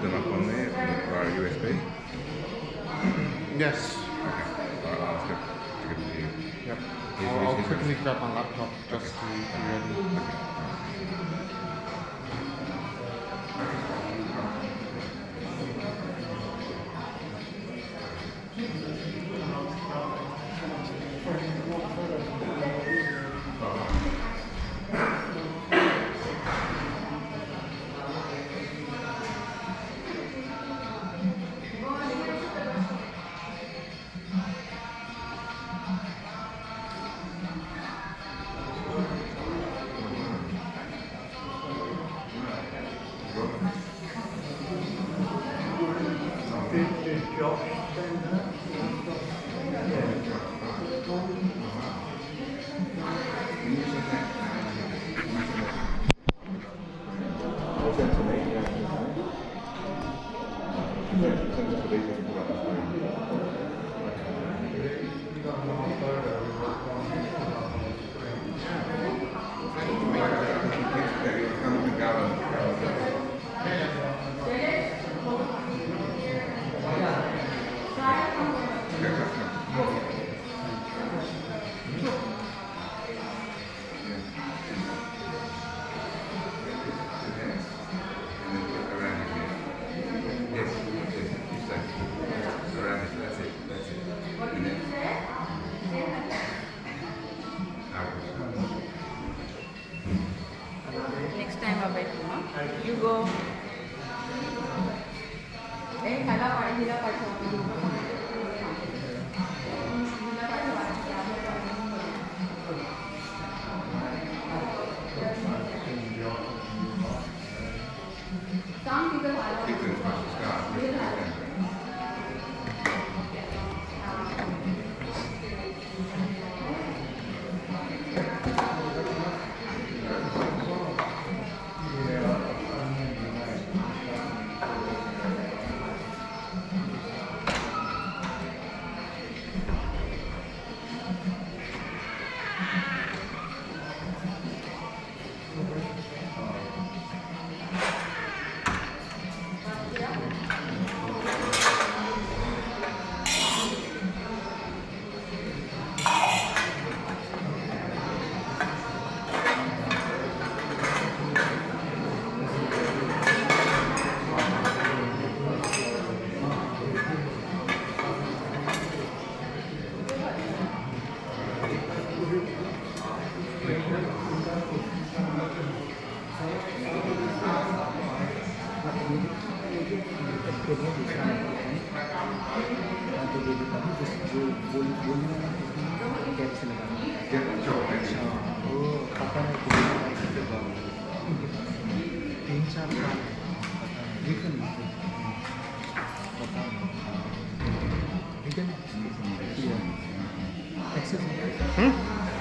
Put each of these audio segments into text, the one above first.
them up on there via USB? Yes. Okay. I'll ask her to give it to you. Yep. I'll quickly grab my laptop just to be ready.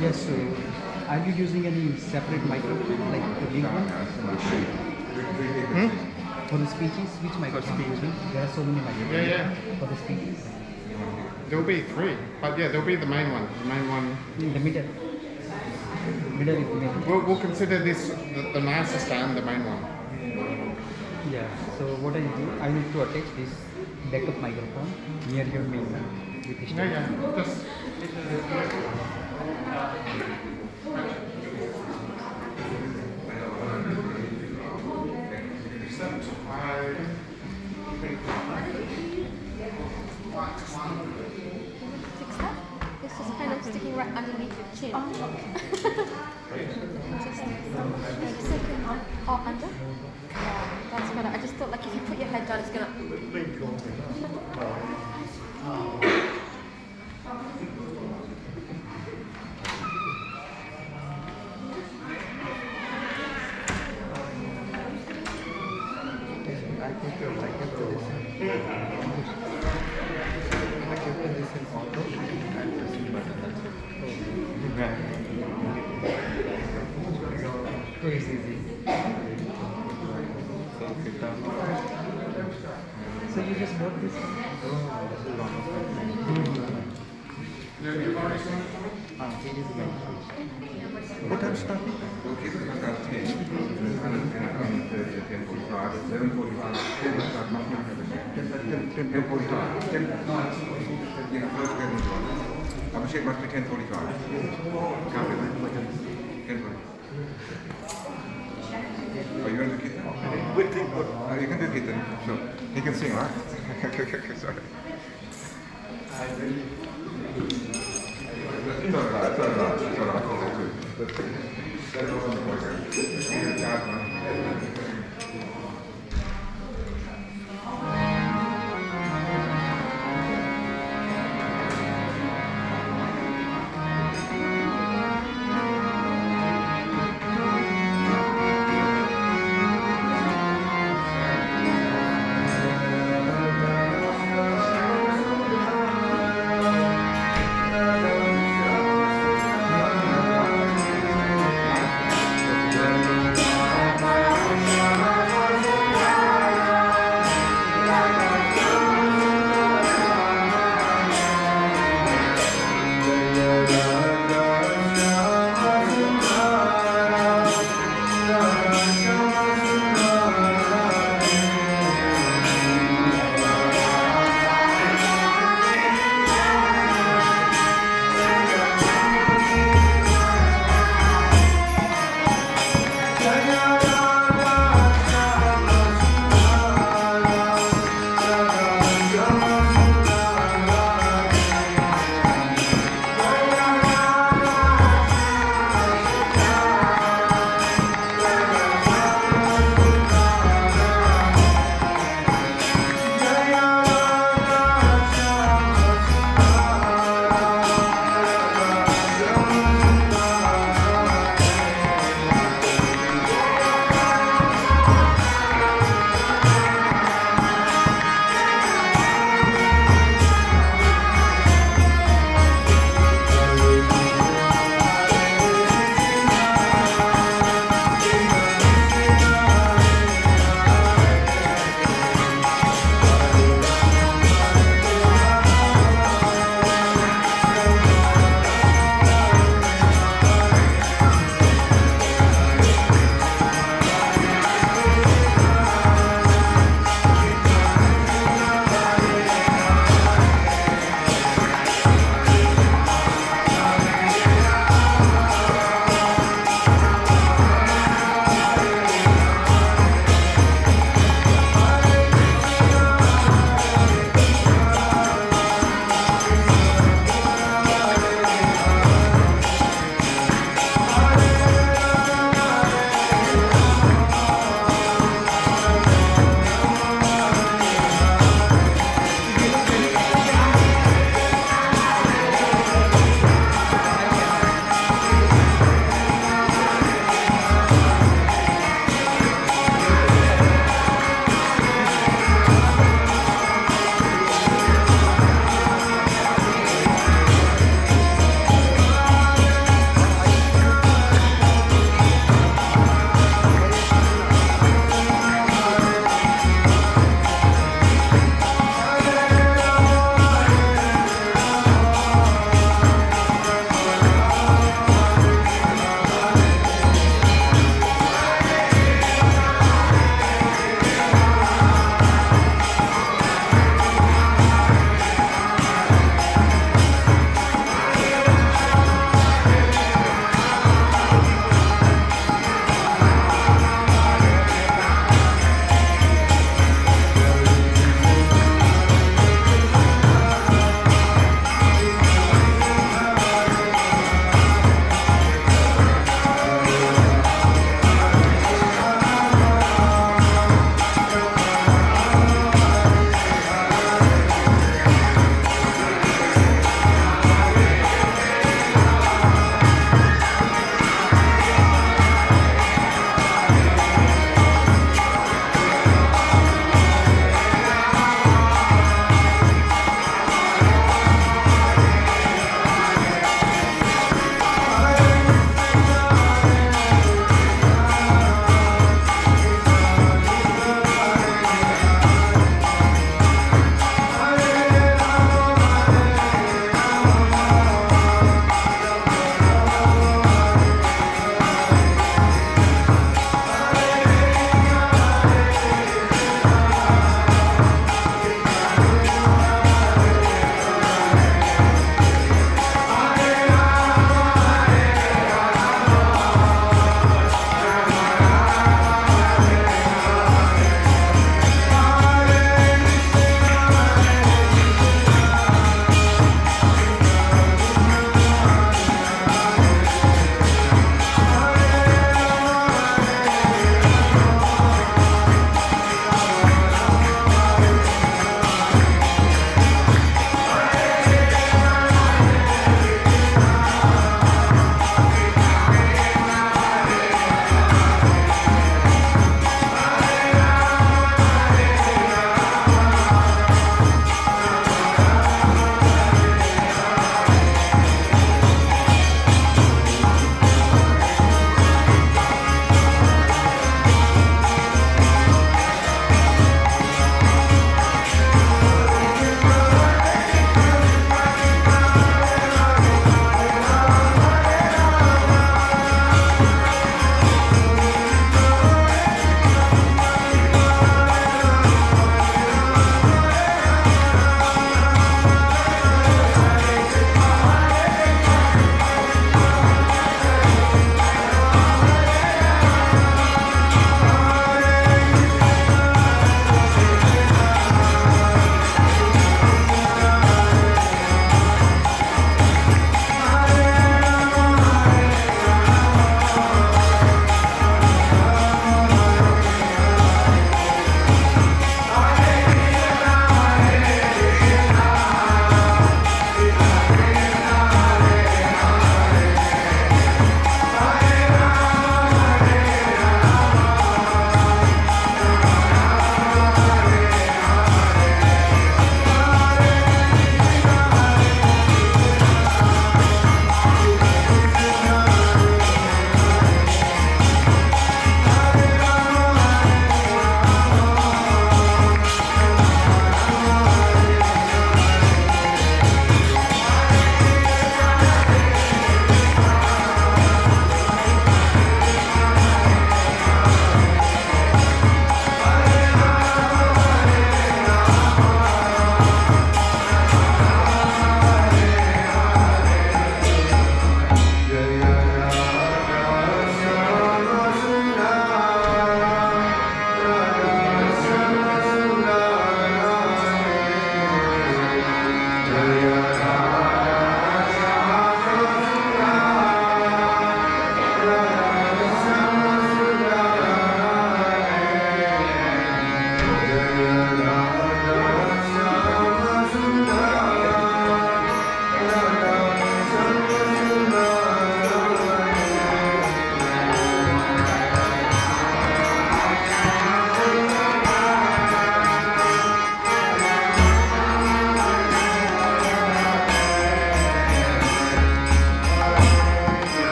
Yes, so are you using any separate microphone, like the big one? For the speeches, which microphone? There are so many microphones. Yeah. For the speeches? There'll be 3, but yeah, there'll be the main one. The main one. In the middle. Middle is the main. We'll consider this the nicest and the main one. Yeah, so what I do, I need to attach this backup microphone near your main one. With this Just Fix that? It's just kind of sticking right underneath your chin. Just second or under. Yeah, that's better. I just thought like if you put your head down, it's gonna. It's easy. So you just bought this one? What time starting? Well, Kirtan starts 10, and 10:30 at 10:45, 11:45, 10:45, 10. Yeah, first get into it. Abhishek must be 10:45. Can't be late. 10:40. Are you going to do Kirtan? You can do Kirtan. Sure. He can sing, right? Okay, sorry. It's all right. I call it too. That's all on the program.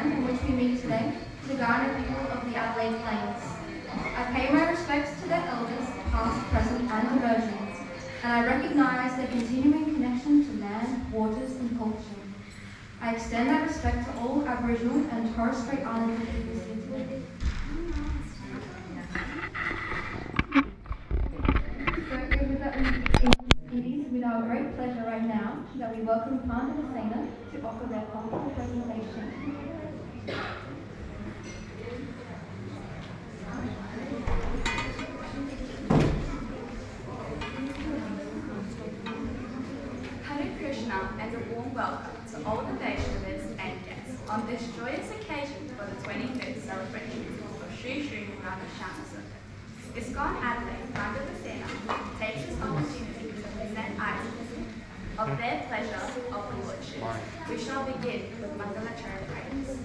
land in which we meet today, the garden people of the Adelaide Plains. I pay my respects to their elders, past, present and emerging, and I recognise their continuing connection to land, waters and culture. I extend that respect to all Aboriginal and Torres Strait Islander peoples here today. It is with our great pleasure right now that we welcome Pandava Sena to offer their powerful presentation. Hare Krishna and a warm welcome to all the Vaishnavas and guests on this joyous occasion for the 25th celebrations of Sri Sri Shyamasundar. ISKCON Adelaide Pandava Sena takes this opportunity to present items of their pleasure of the Lordship. We shall begin with Mangala Charan items.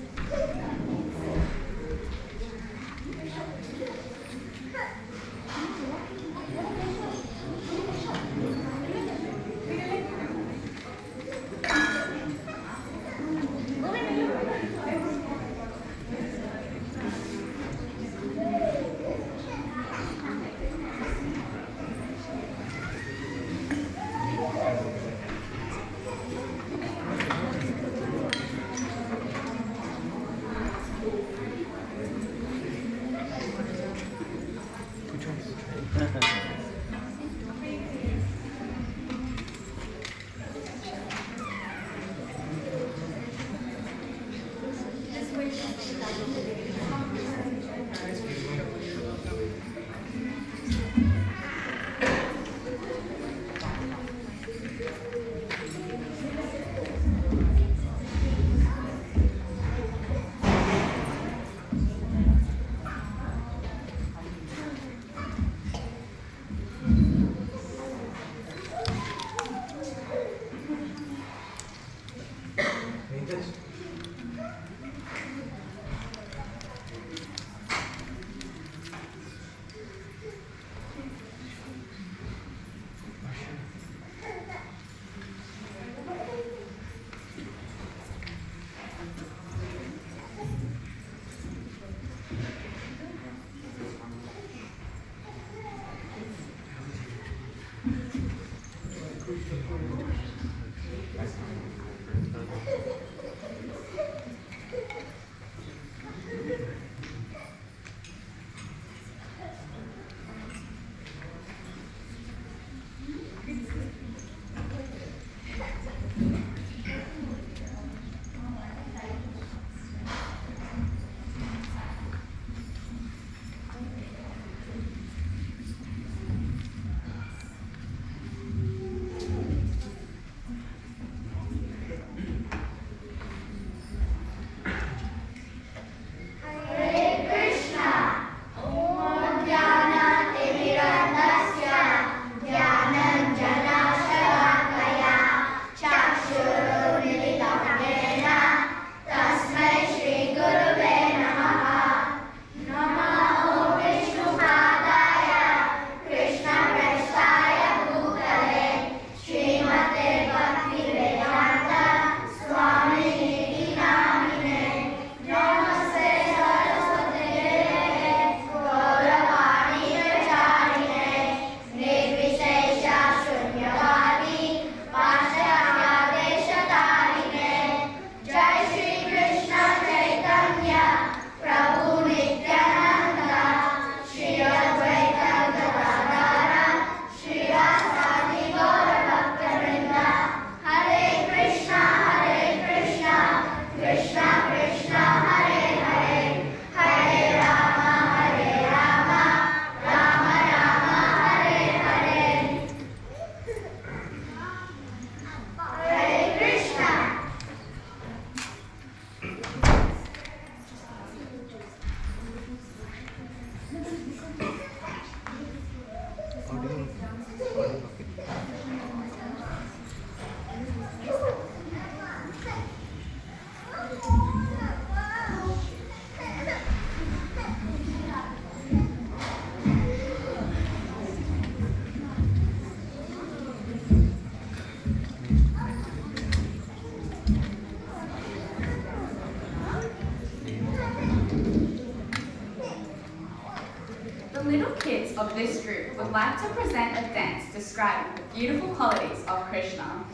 kids of this group would like to present a dance describing the beautiful qualities of Krishna.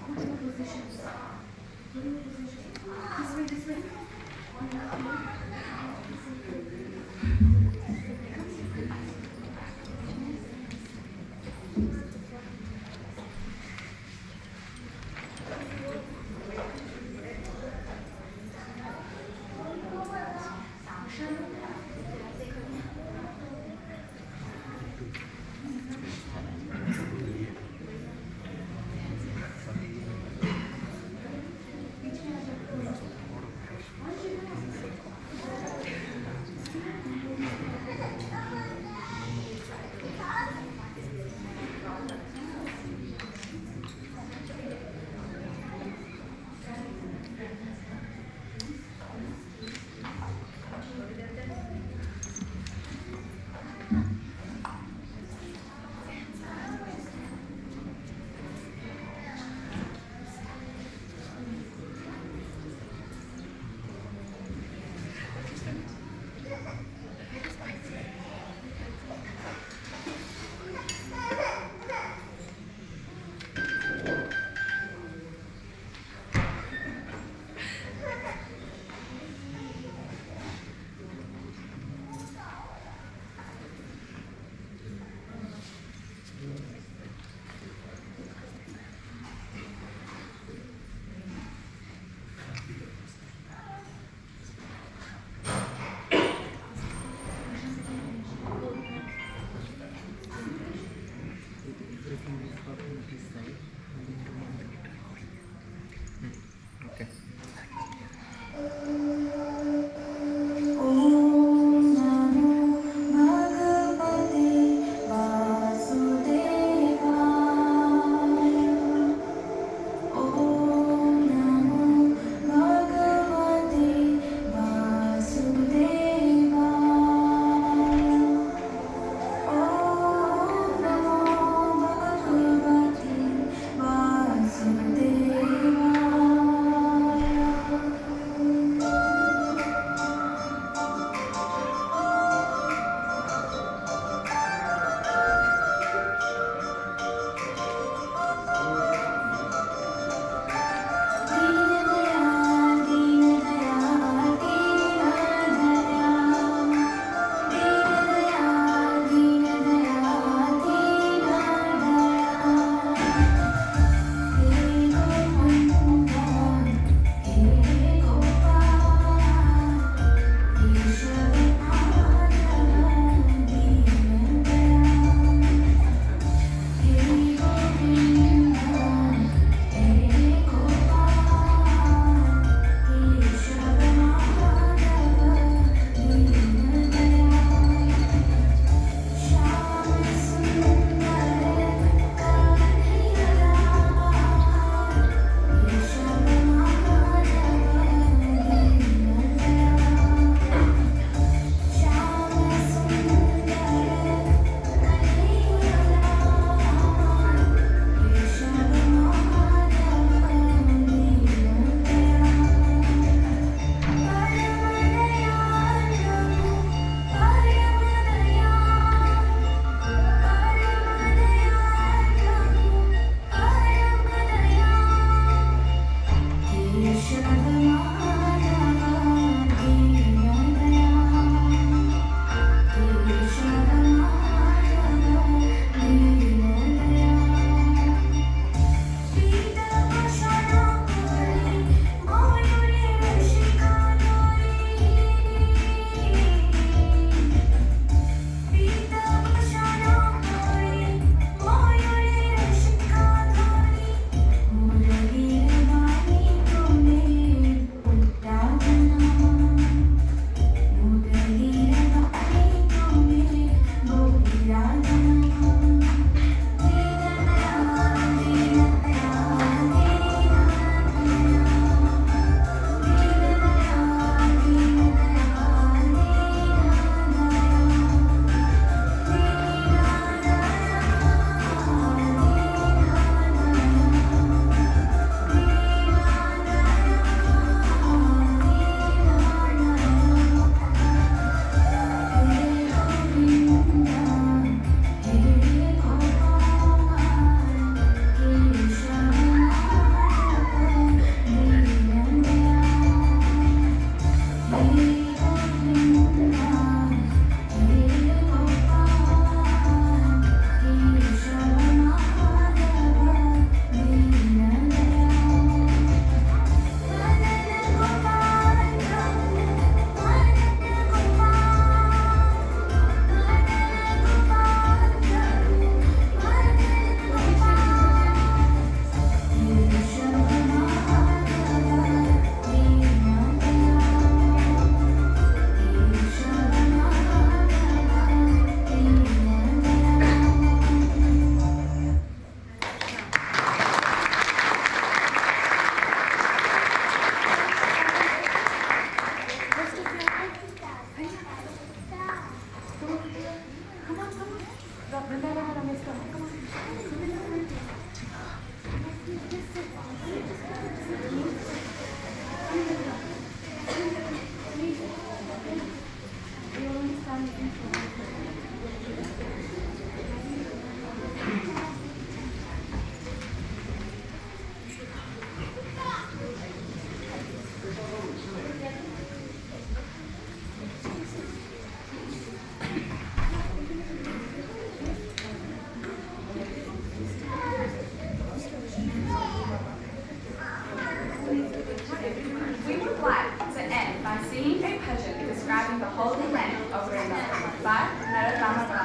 We would like to end by singing a bhajan describing the holy land of Vrindavan by Nityananda.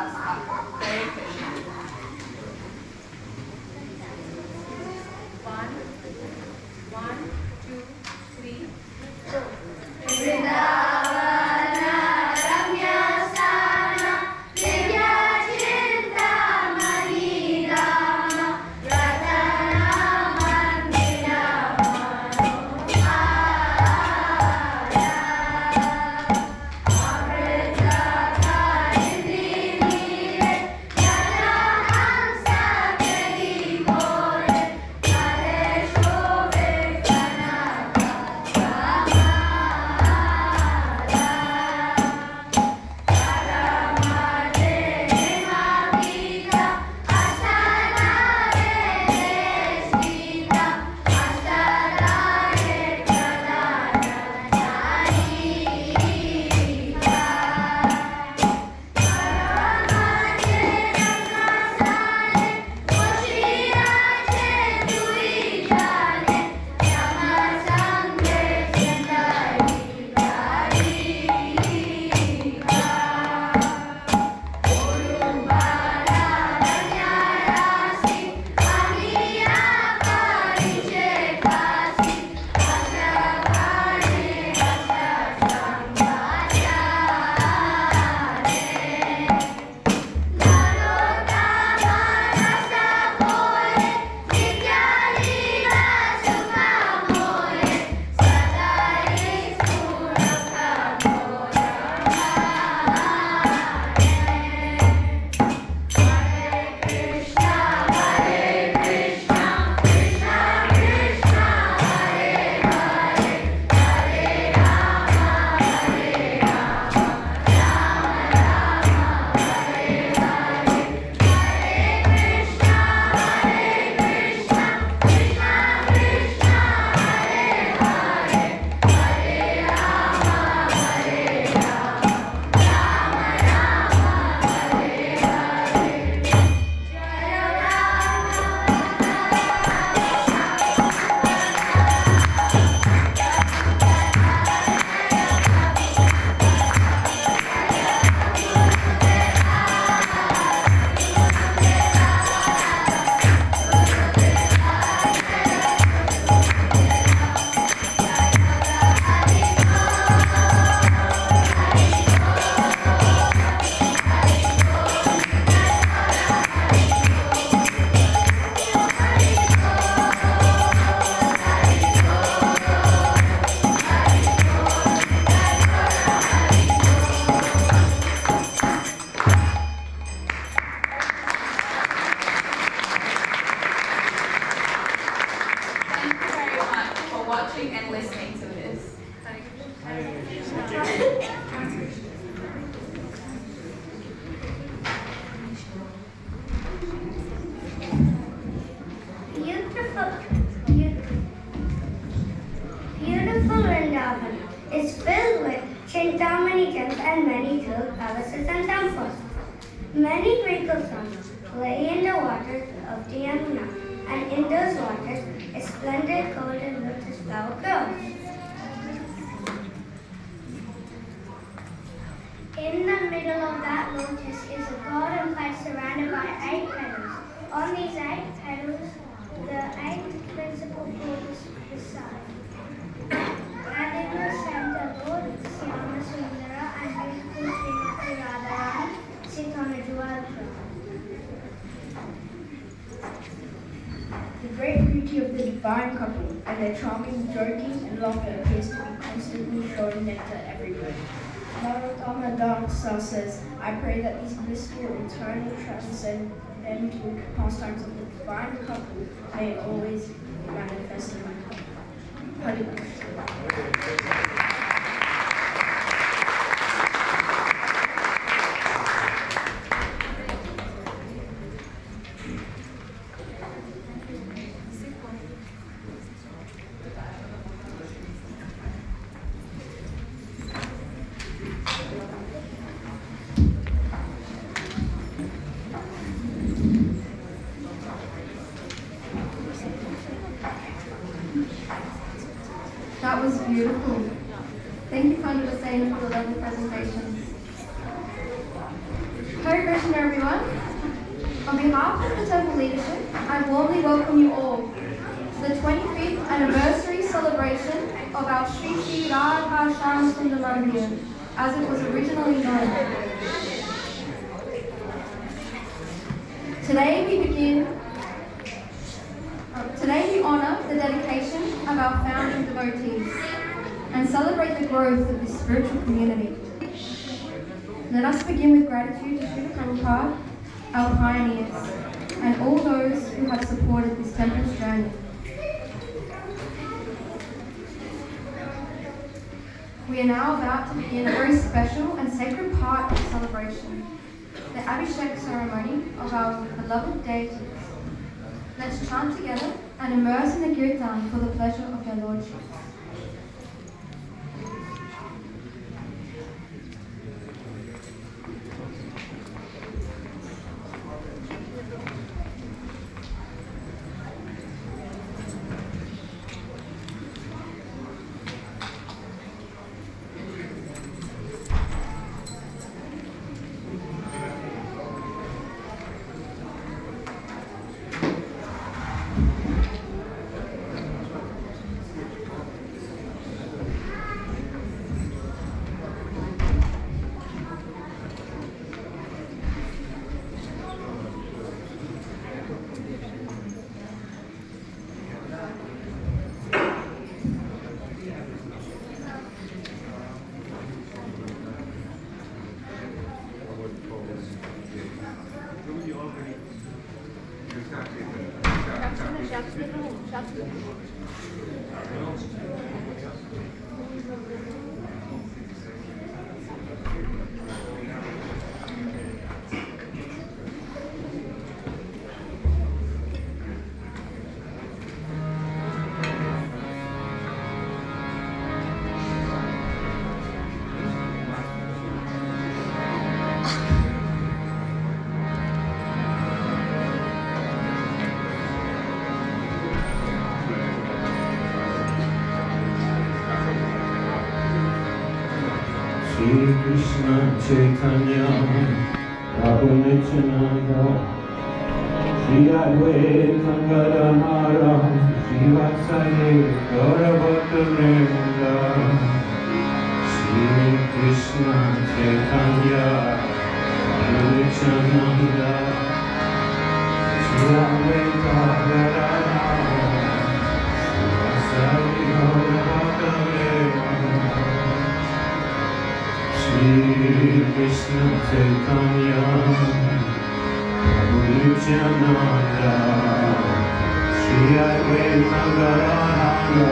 Hare Krishna. One, two, three, go. Vrindavan, Ramya, Sthana, Priya, Jita Girish, and many built palaces and temples. Many twinkle suns play in the waters of the Yamuna, and in those waters a splendid golden lotus flower grows. In the middle of that lotus is a golden pipe surrounded by 8 petals. On these 8 petals, the 8 principal fruits reside. And in the center, Lord Shyamasundar and beautiful Srimati Radharani sit on a Dhyal throne. The great beauty of the divine couple and their charming Jyoti and Lamya appears to be constantly showing nectar everywhere. Narottama Dasa says, I pray that these blissful, eternal, transcendental pastimes of the divine couple may always manifest in my couple. Hare Krishna. was beautiful. Thank you, Pandava Sena, for the lovely presentation. Hare Krishna, everyone. On behalf of the temple leadership, I warmly welcome you all to the 25th anniversary celebration of our Sri Radha Shyamasundar Mandir, as it was originally known. Today we honour the dedication of our founding devotees and celebrate the growth of this spiritual community. Let us begin with gratitude to Srila Prabhupada, our pioneers, and all those who have supported this temple's journey. We are now about to begin a very special and sacred part of the celebration, the Abhishek ceremony of our beloved deities. Let's chant together and immerse in the Kirtan for the pleasure of their Lordship. Krishna Chaitanya, Prabhu Nityananda, Shri Advaita Gadadhara, Shri Vatsali Gaurabhata Vrinda, Shri Krishna Chaitanya, Prabhu Nityananda, Shri Advaita Gadadhara, Shri Vatsali Gaurabhata Vrinda, Shri Krishna Chaitanya, Prabhu Nityananda, Shri Advaita Gadadhara,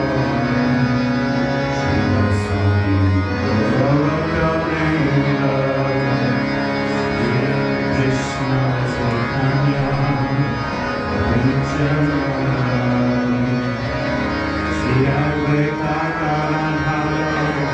Shri Vatsali Gaurabhata Vrinda, Shri Krishna Chaitanya, Prabhu Nityananda, Shri Advaita Gadadhara,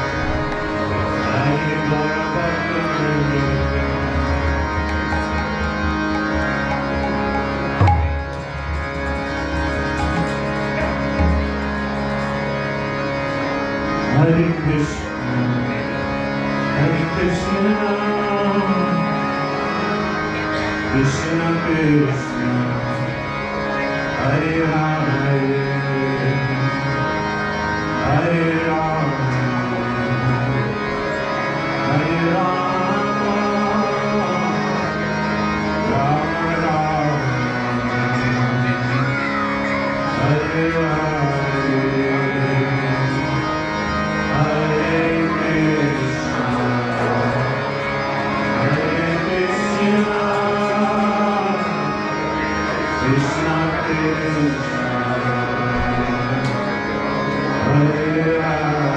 Hare Krishna, Hare Krishna, Krishna Krishna, Hare Hare, Hare Rama, Hare Rama, Rama Rama, Hare Hare. Krishna Krishna, Hare Hare.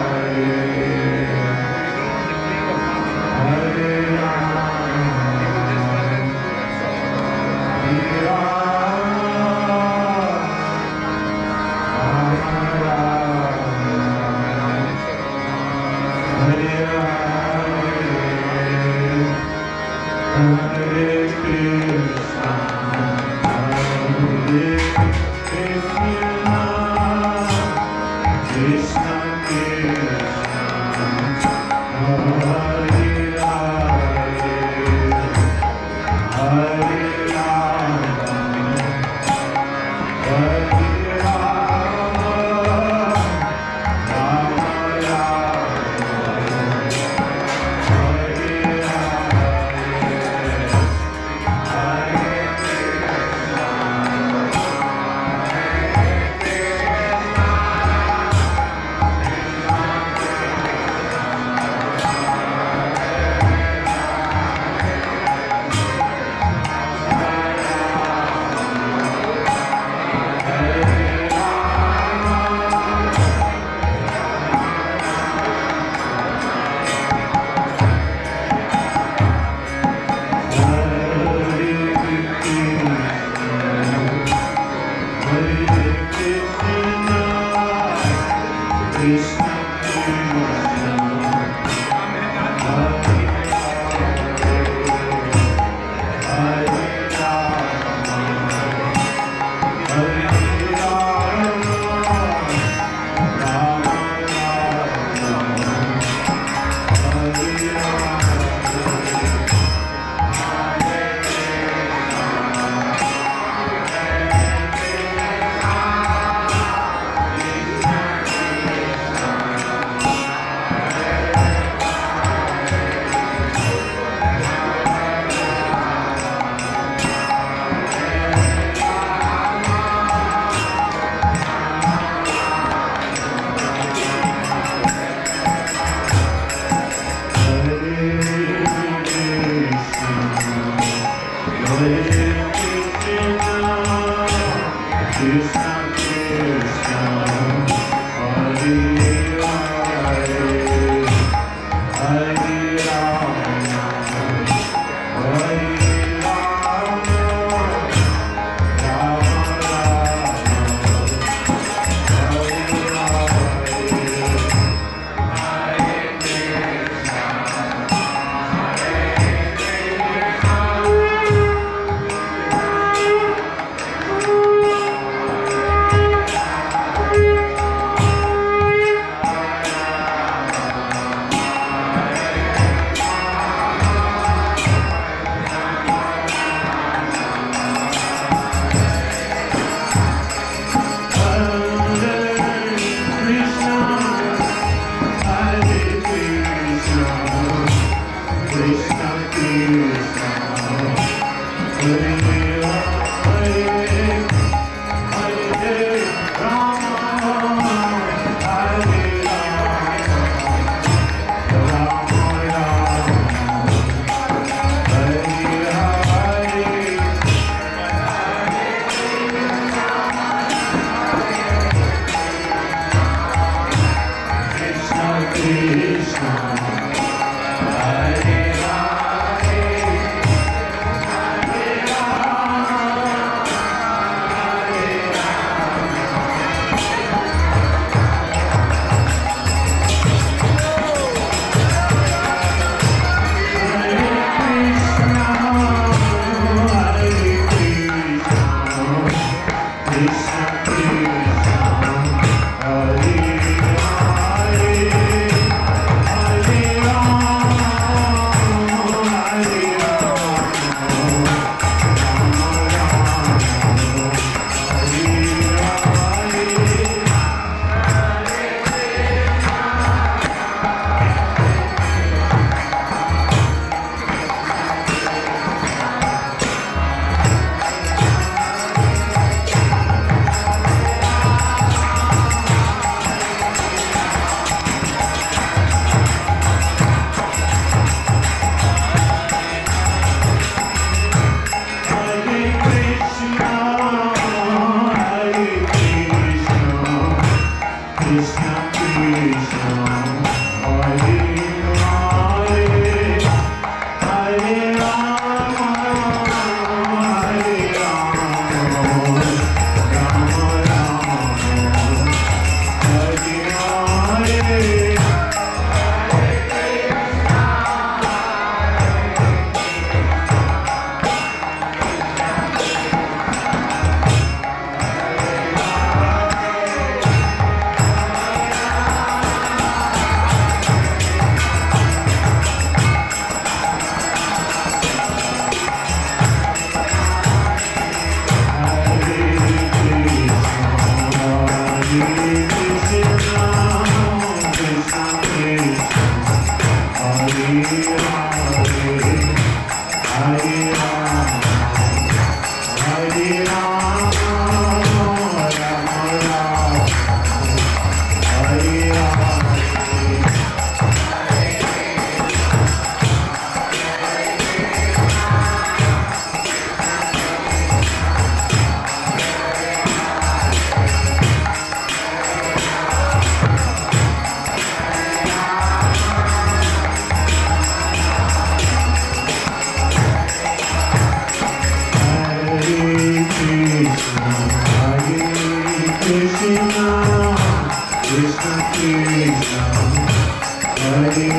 Hare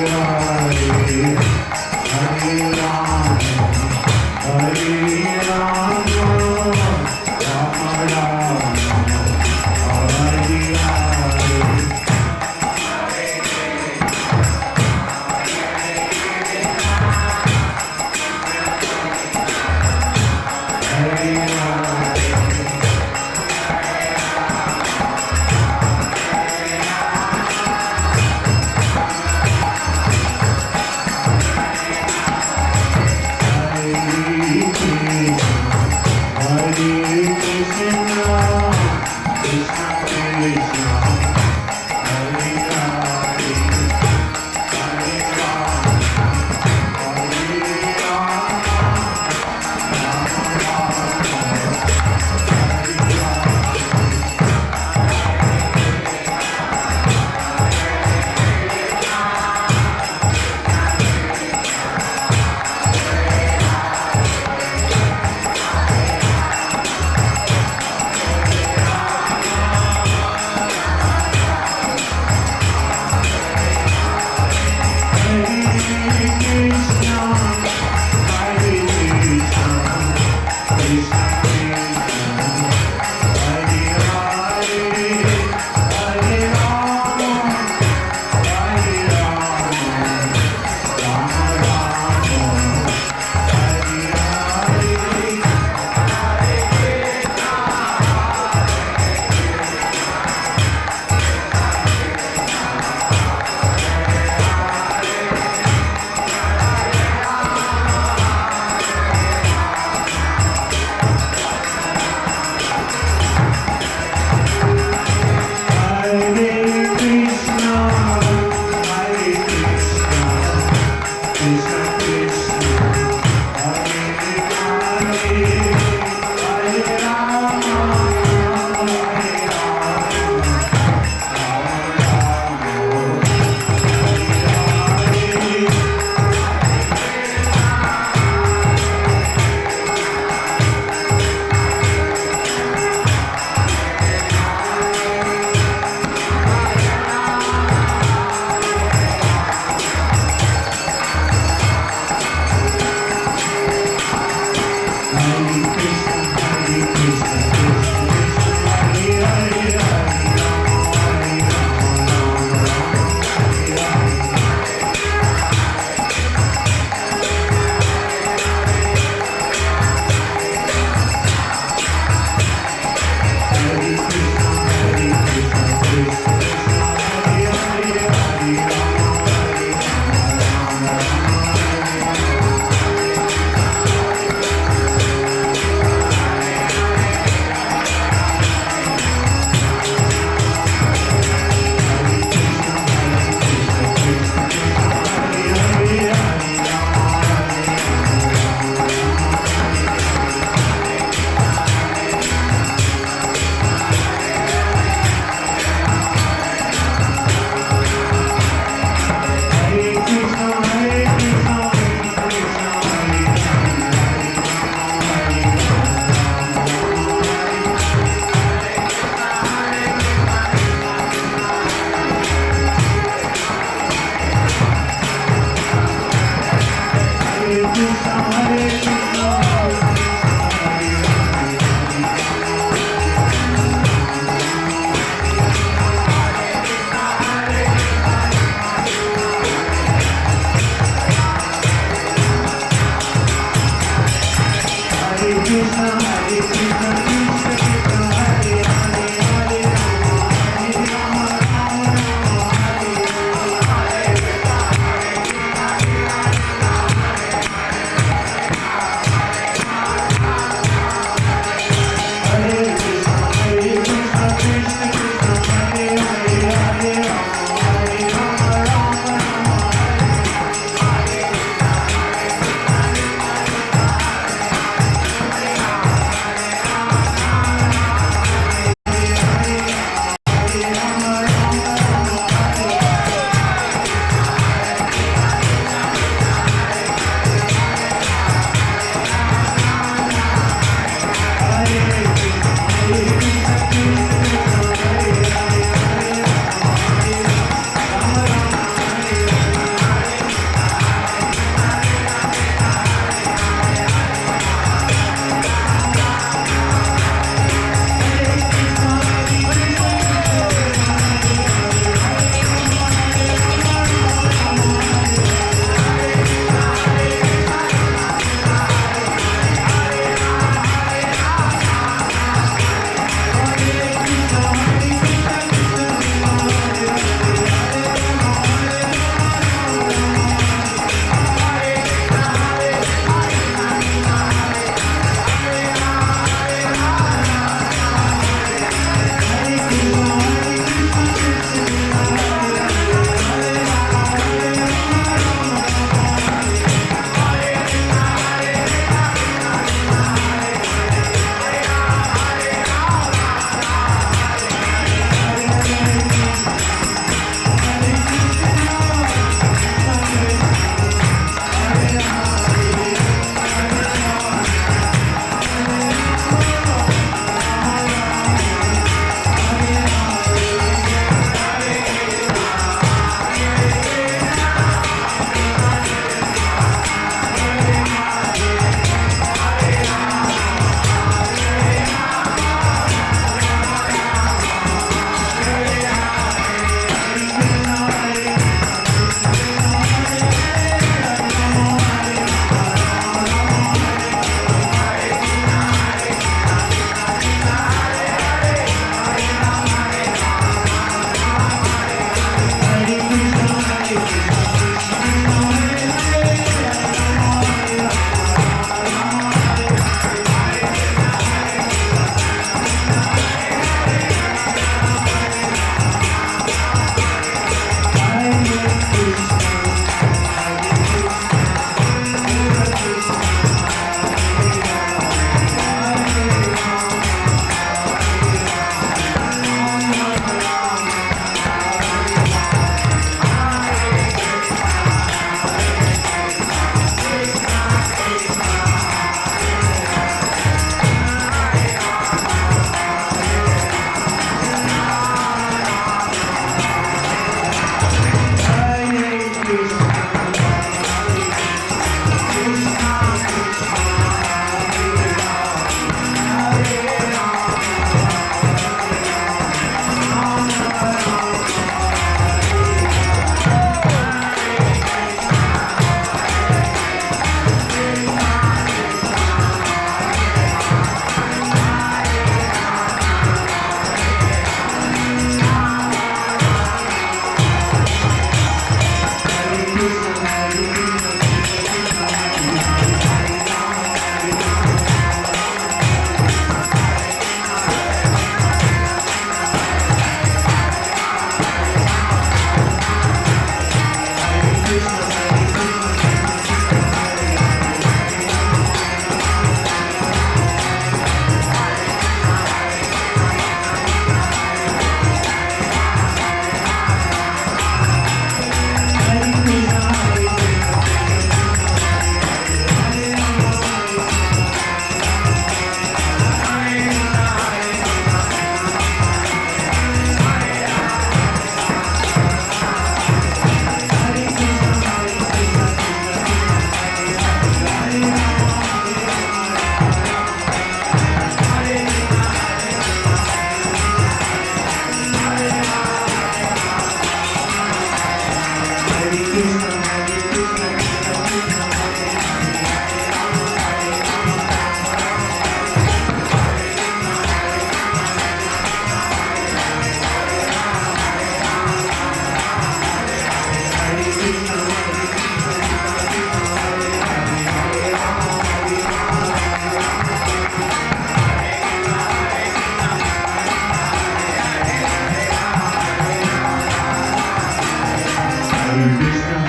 Hare Krishna,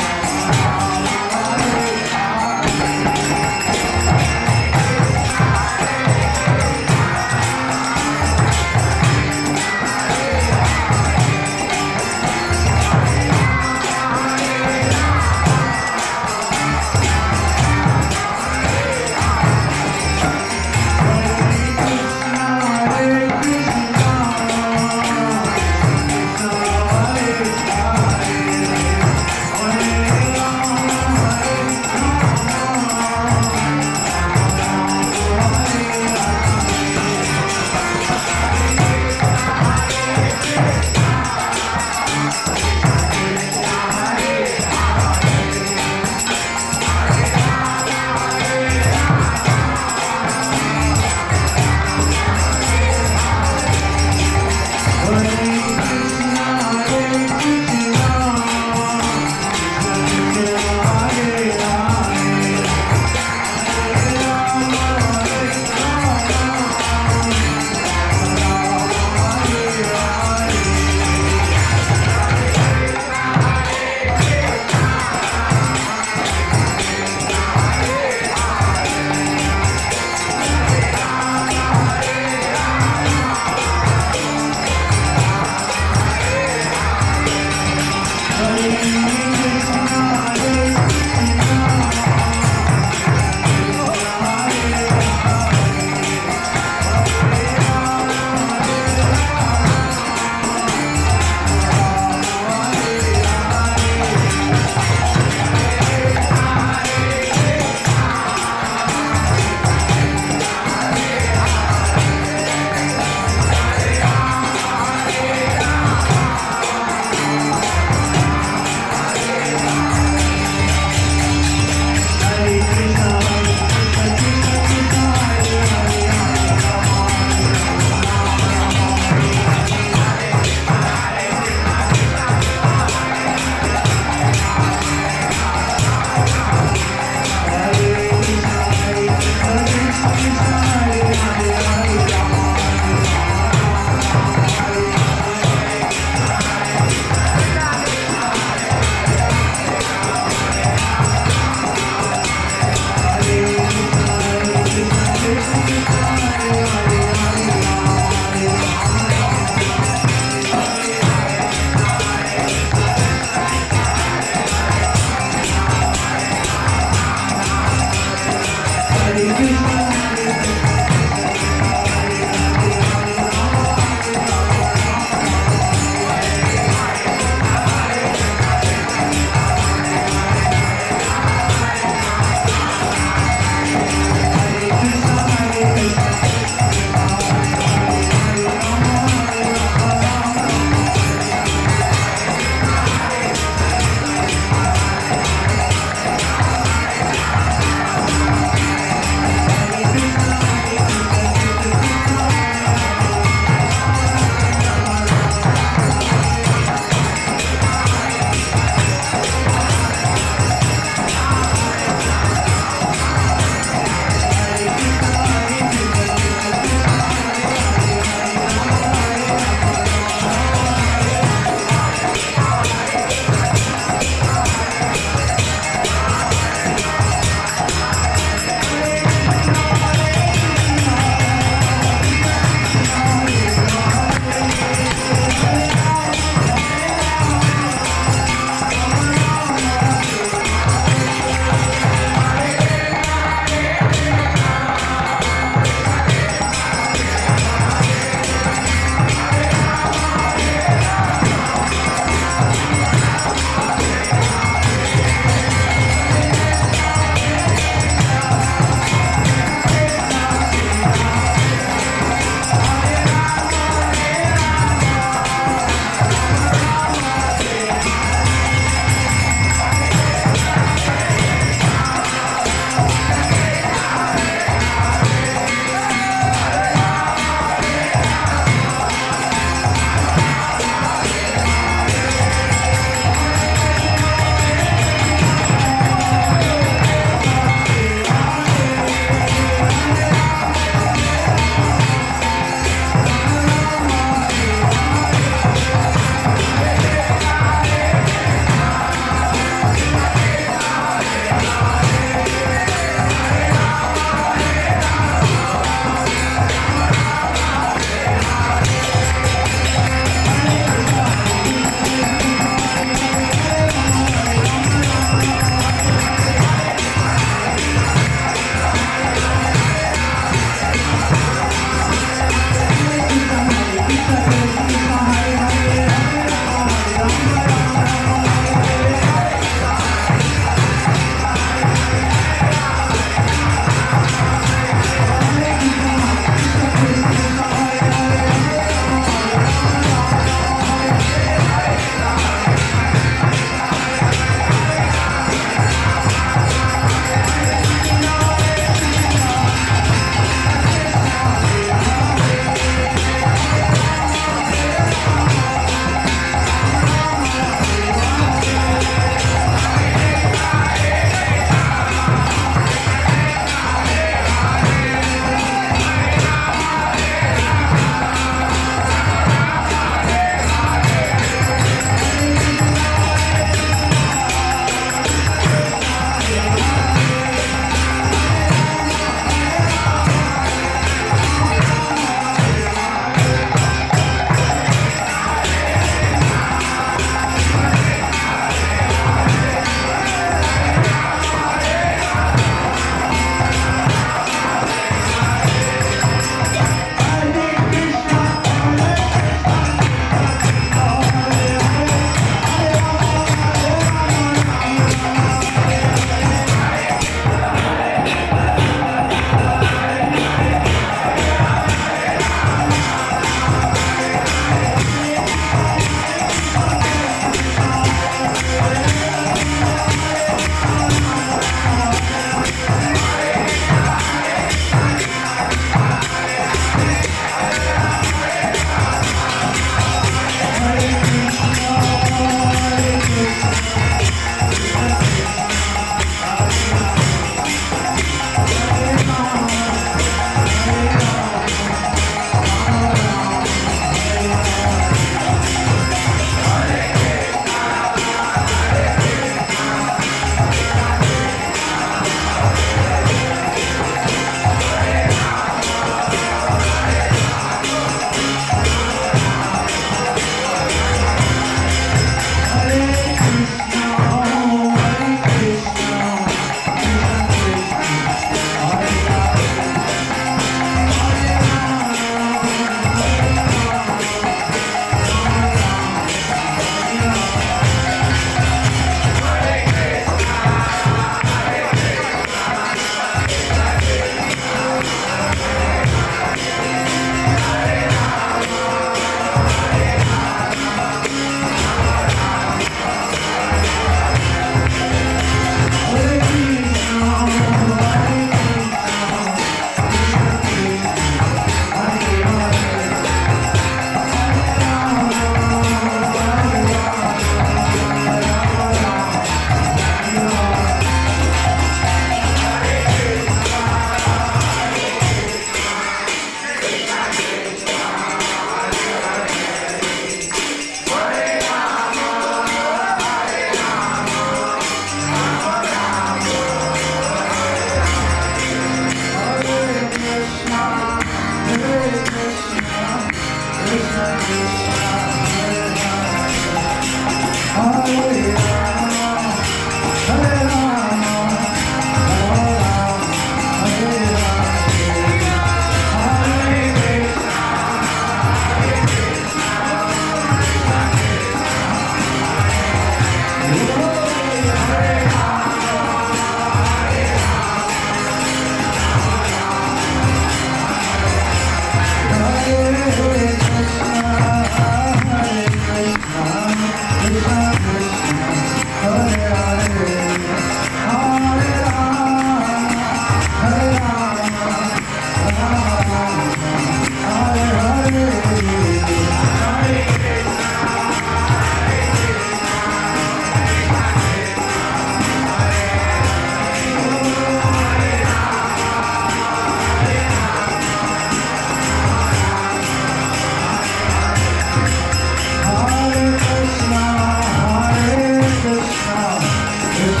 Hare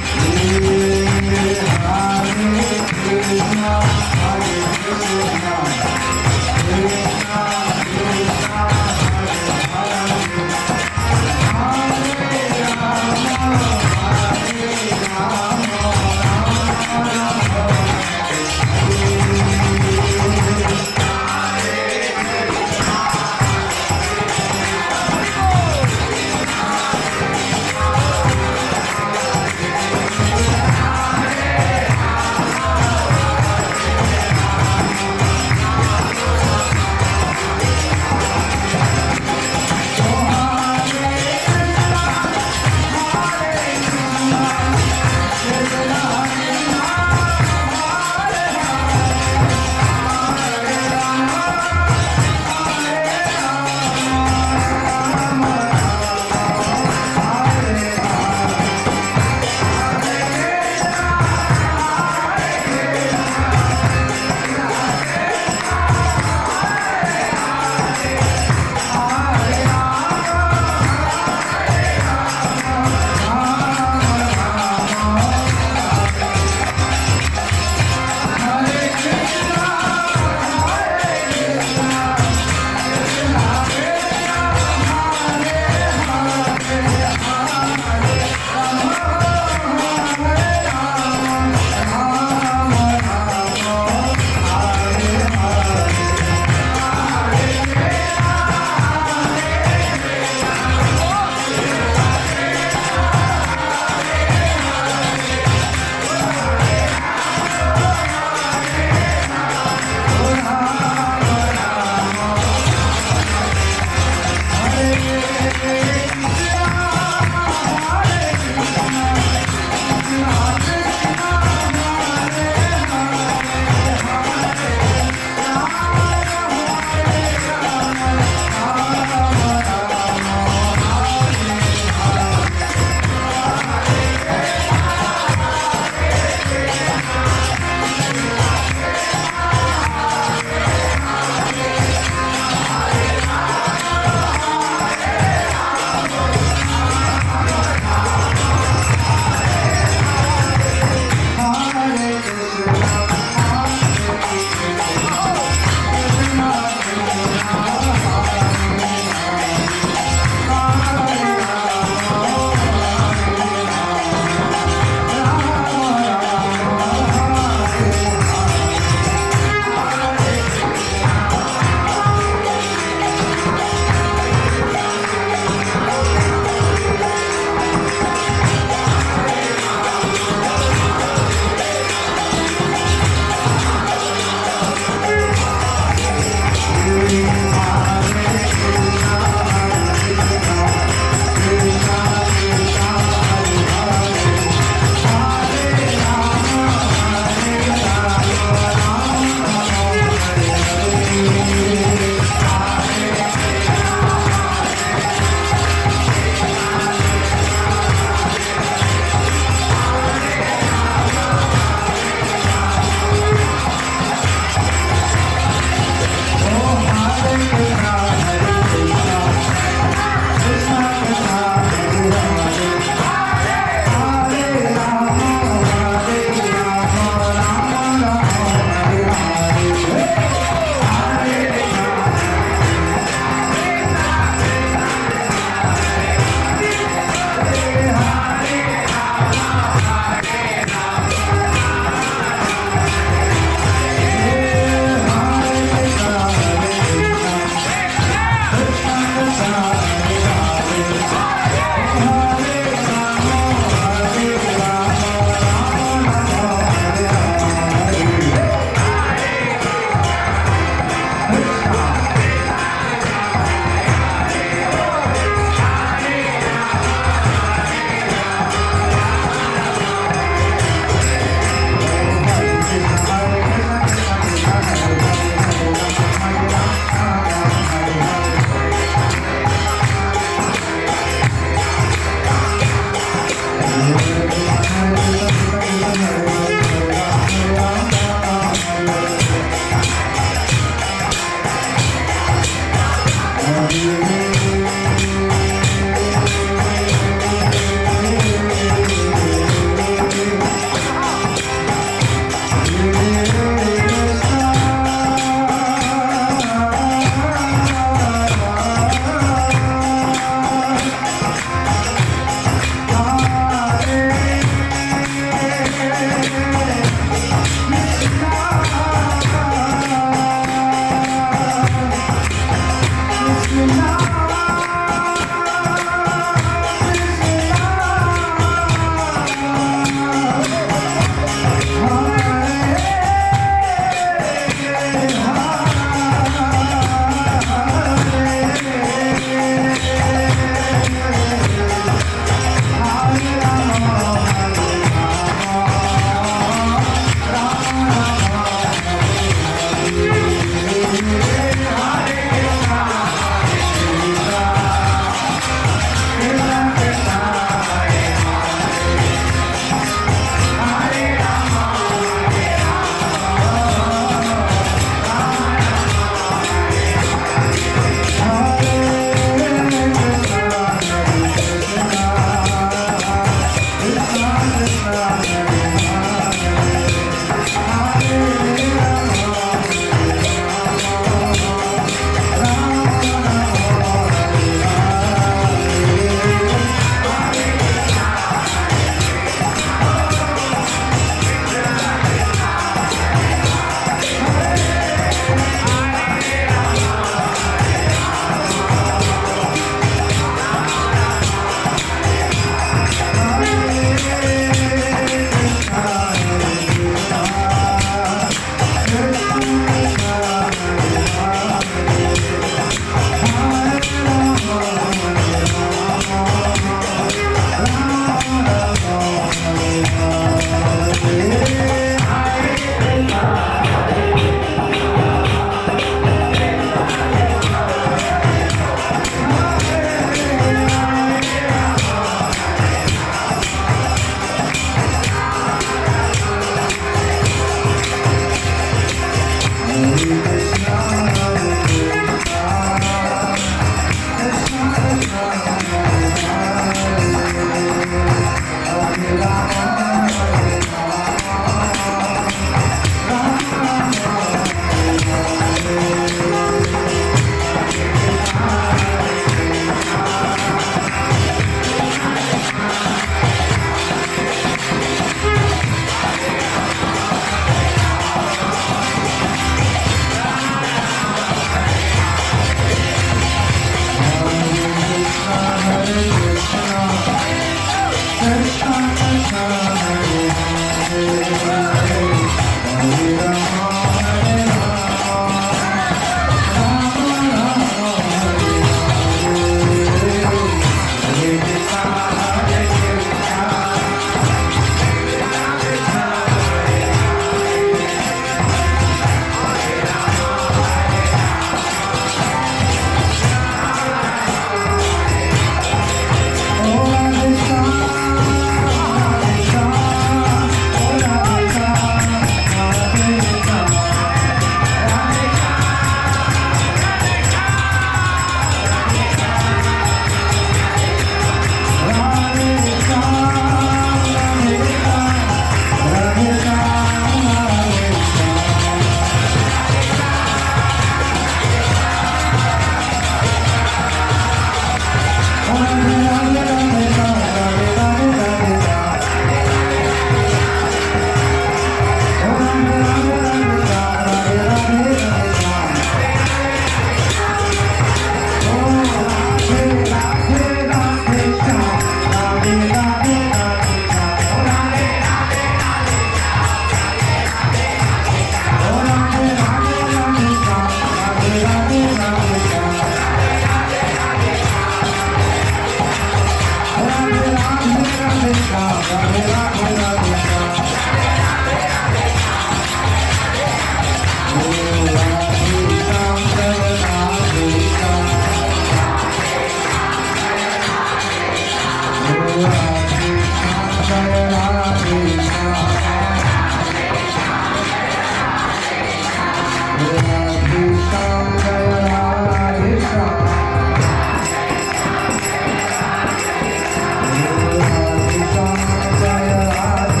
Jaya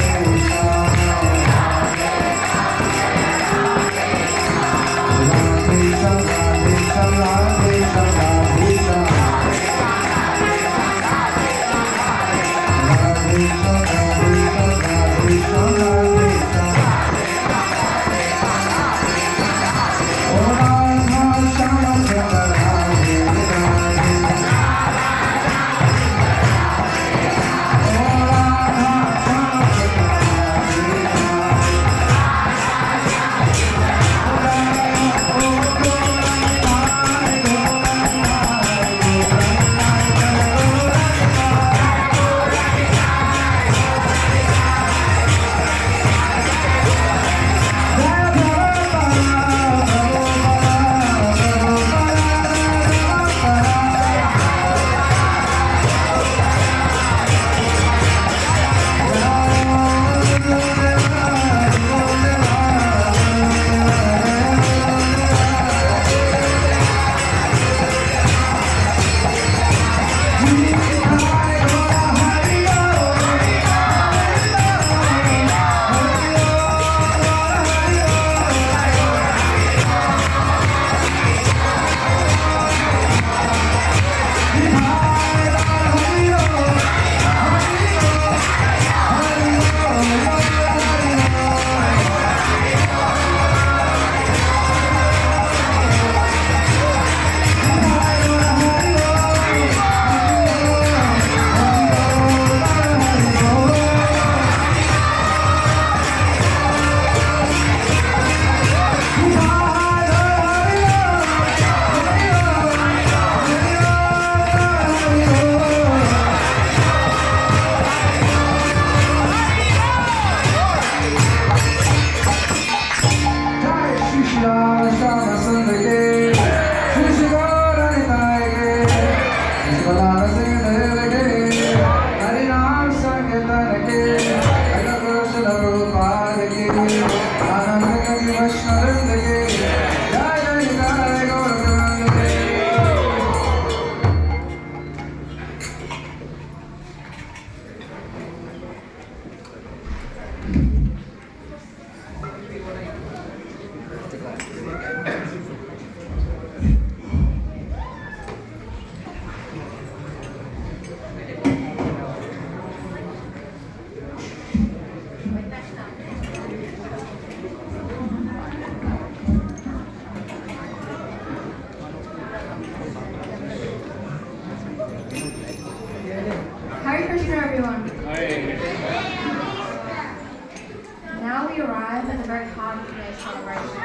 arrive at the very heart of today's celebration.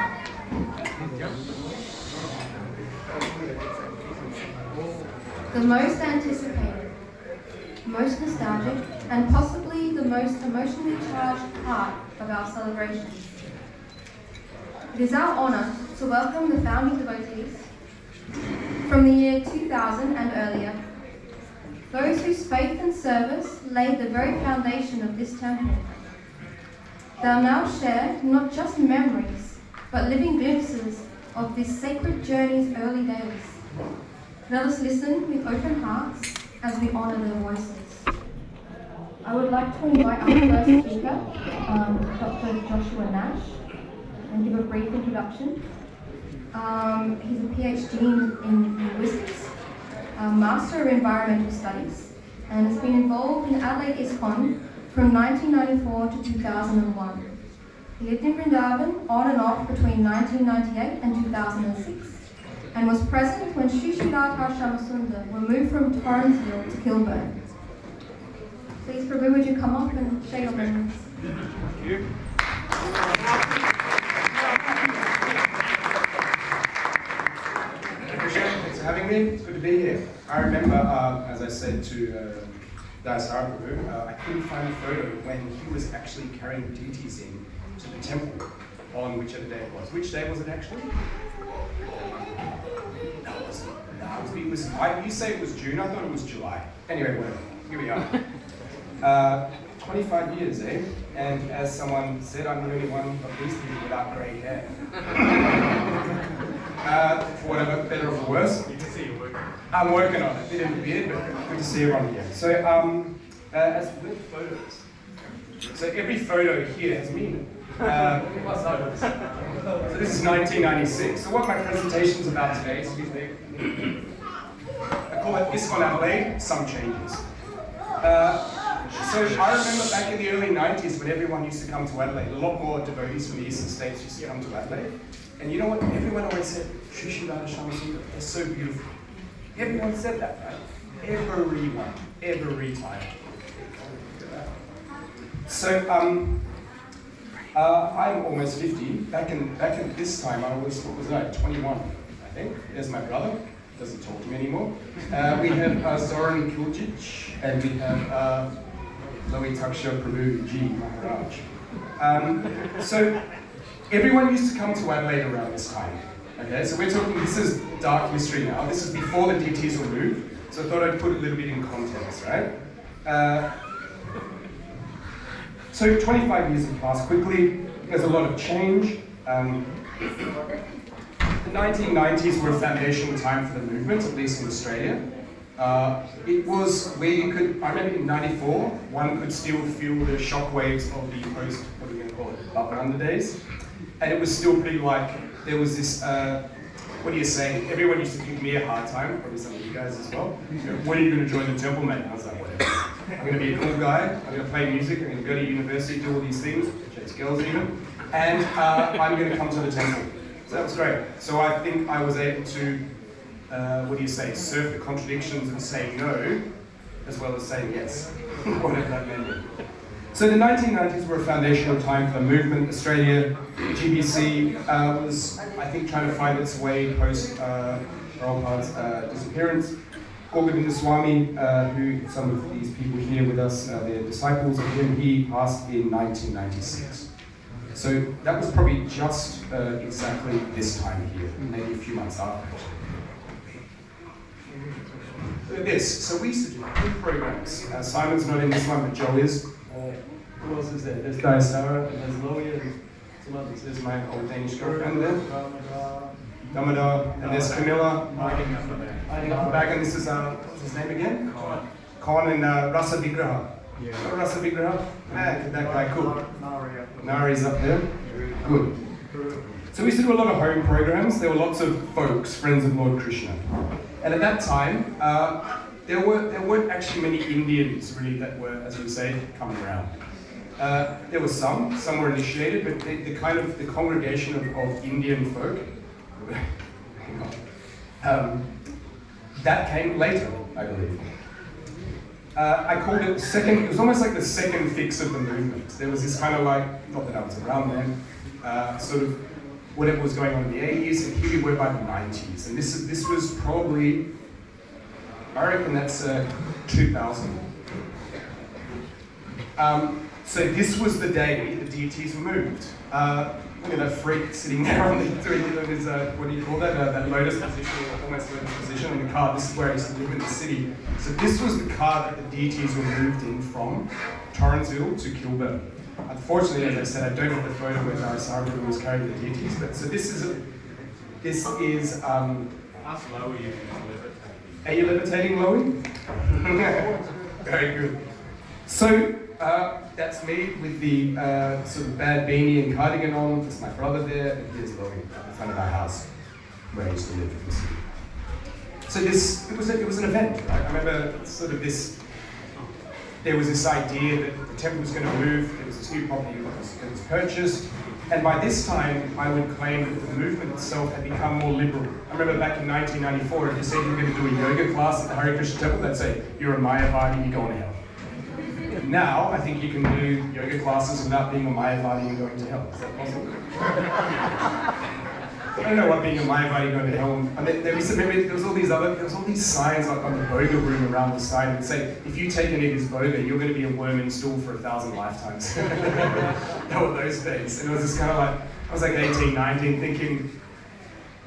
The most anticipated, most nostalgic, and possibly the most emotionally charged part of our celebration. It is our honour to welcome the founding devotees from the year 2000 and earlier, those whose faith and service laid the very foundation of this temple. They'll now share not just memories, but living glimpses of this sacred journey's early days. Let us listen with open hearts as we honour their voices. I would like to invite our first speaker, Dr. Joshua Nash, and give a brief introduction. He's a PhD in linguistics, Master of Environmental Studies, and has been involved in Adelaide ISKCON from 1994 to 2001. He lived in Vrindavan on and off between 1998 and 2006, and was present when Sri Shyamasundar were moved from Torrensville to Kilburn. Please, Prabhu, would you come up and share your memories? Thank you. Thanks for having me. It's good to be here. I remember, as I said to Dayasara Prabhu, I couldn't find a photo when he was actually carrying the deities in to the temple on whichever day it was. Which day was it actually? No, it wasn't. No, it was, you say it was June, I thought it was July. Anyway, whatever. Here we are. 25 years, eh? And as someone said, I'm the only one of these people without grey hair. For whatever, better or for worse. Good to see you working. I'm working on it. Bit in the beard, but good to see everyone here. So, as with photos. So every photo here has meaning. So this is 1996. So what my presentation's about today, excuse me, I call it ISKCON Adelaide, some changes. So I remember back in the early 90s when everyone used to come to Adelaide, a lot more devotees from the eastern states used to come to Adelaide. And you know what? Everyone always said, Sri Shyamasundar, they're so beautiful. Everyone said that, right? Everyone, every time. So I'm almost 50. Back in this time, I was, what was I, 21, I think. There's my brother. Doesn't talk to me anymore. We have Zoran Kuljic, and we have LOHITAKSHA Prabhu G. Maharaj. So everyone used to come to Adelaide around this time. Okay, so we're talking, this is dark history now. This is before the DTs were moved. So I thought I'd put a little bit in context, right? So 25 years have passed quickly. There's a lot of change. The 1990s were a foundational time for the movement, at least in Australia. It was where you could, I remember in 94, one could still feel the shockwaves of the post, what are we going to call it, Bhavananda days. And it was still pretty like, there was this, what do you say, everyone used to give me a hard time, probably some of you guys as well. You know, when are you going to join the temple, mate? And I was like, whatever. I'm going to be a cool guy, I'm going to play music, I'm going to go to university, do all these things, chase girls even, and I'm going to come to the temple. So that was great. So I think I was able to, what do you say, surf the contradictions and say no, as well as saying yes, whatever that meant. So the 1990s were a foundational time for the movement. Australia, GBC was, I think, trying to find its way post Prabhupada's disappearance. Govinda Swami, who some of these people here with us, they're disciples of him, he passed in 1996. So that was probably just exactly this time here, maybe a few months after. Look at this. So we used to do big programs. Simon's not in this one, but Joe is. Who else is there? There's Dayasara, and there's Loya, and some others. There's my old Danish girlfriend there. Damodar, and there's Camilla. Hiding up the back, and this is, what's his name again? Khan and Rasa Vigraha. Yeah. Rasa Vigraha? Man, that guy cool. Nari's up there. Good. So we used to do a lot of home programs. There were lots of folks, friends of Lord Krishna. And at that time, there weren't actually many Indians really that were, as you would say, coming around. There were some were initiated, but the congregation of Indian folk, that came later, I believe. I called it second, it was almost like the second fix of the movement. There was this kind of like, not that I was around then, sort of whatever was going on in the 80s, and here we were by the 90s. And this was probably, I reckon that's 2000. So this was the day the deities were moved. Look at that freak sitting there on his, what do you call that? That lotus position, almost lotus position on the car. This is where I used to live in the city. So this was the car that the deities were moved in from Torrensville to Kilburn. Unfortunately, as I said, I don't have the photo where Dayasara was carrying the deities, but so this is Ask Lowy if he's levitating. Are you levitating, Lowy? Very good. So that's me with the sort of bad beanie and cardigan on. That's my brother there, and here's Lowy at the front of our house where I used to live in the city. So it was an event, right? I remember sort of this. There was this idea that the temple was going to move. There was this new property that was purchased. And by this time, I would claim that the movement itself had become more liberal. I remember back in 1994, if you said you were going to do a yoga class at the Hare Krishna temple, they'd say, you're a Mayavadi, you're going to hell. Now, I think you can do yoga classes without being a Mayavadi and going to hell. Is that possible? I don't know what being a Mayavadi going to hell. And there was all these signs like on the boga room around the side that say, if you take any of this boga, you're going to be a worm in stool for 1,000 lifetimes. That were those days. And it was just kind of like, I was like 18, 19, thinking,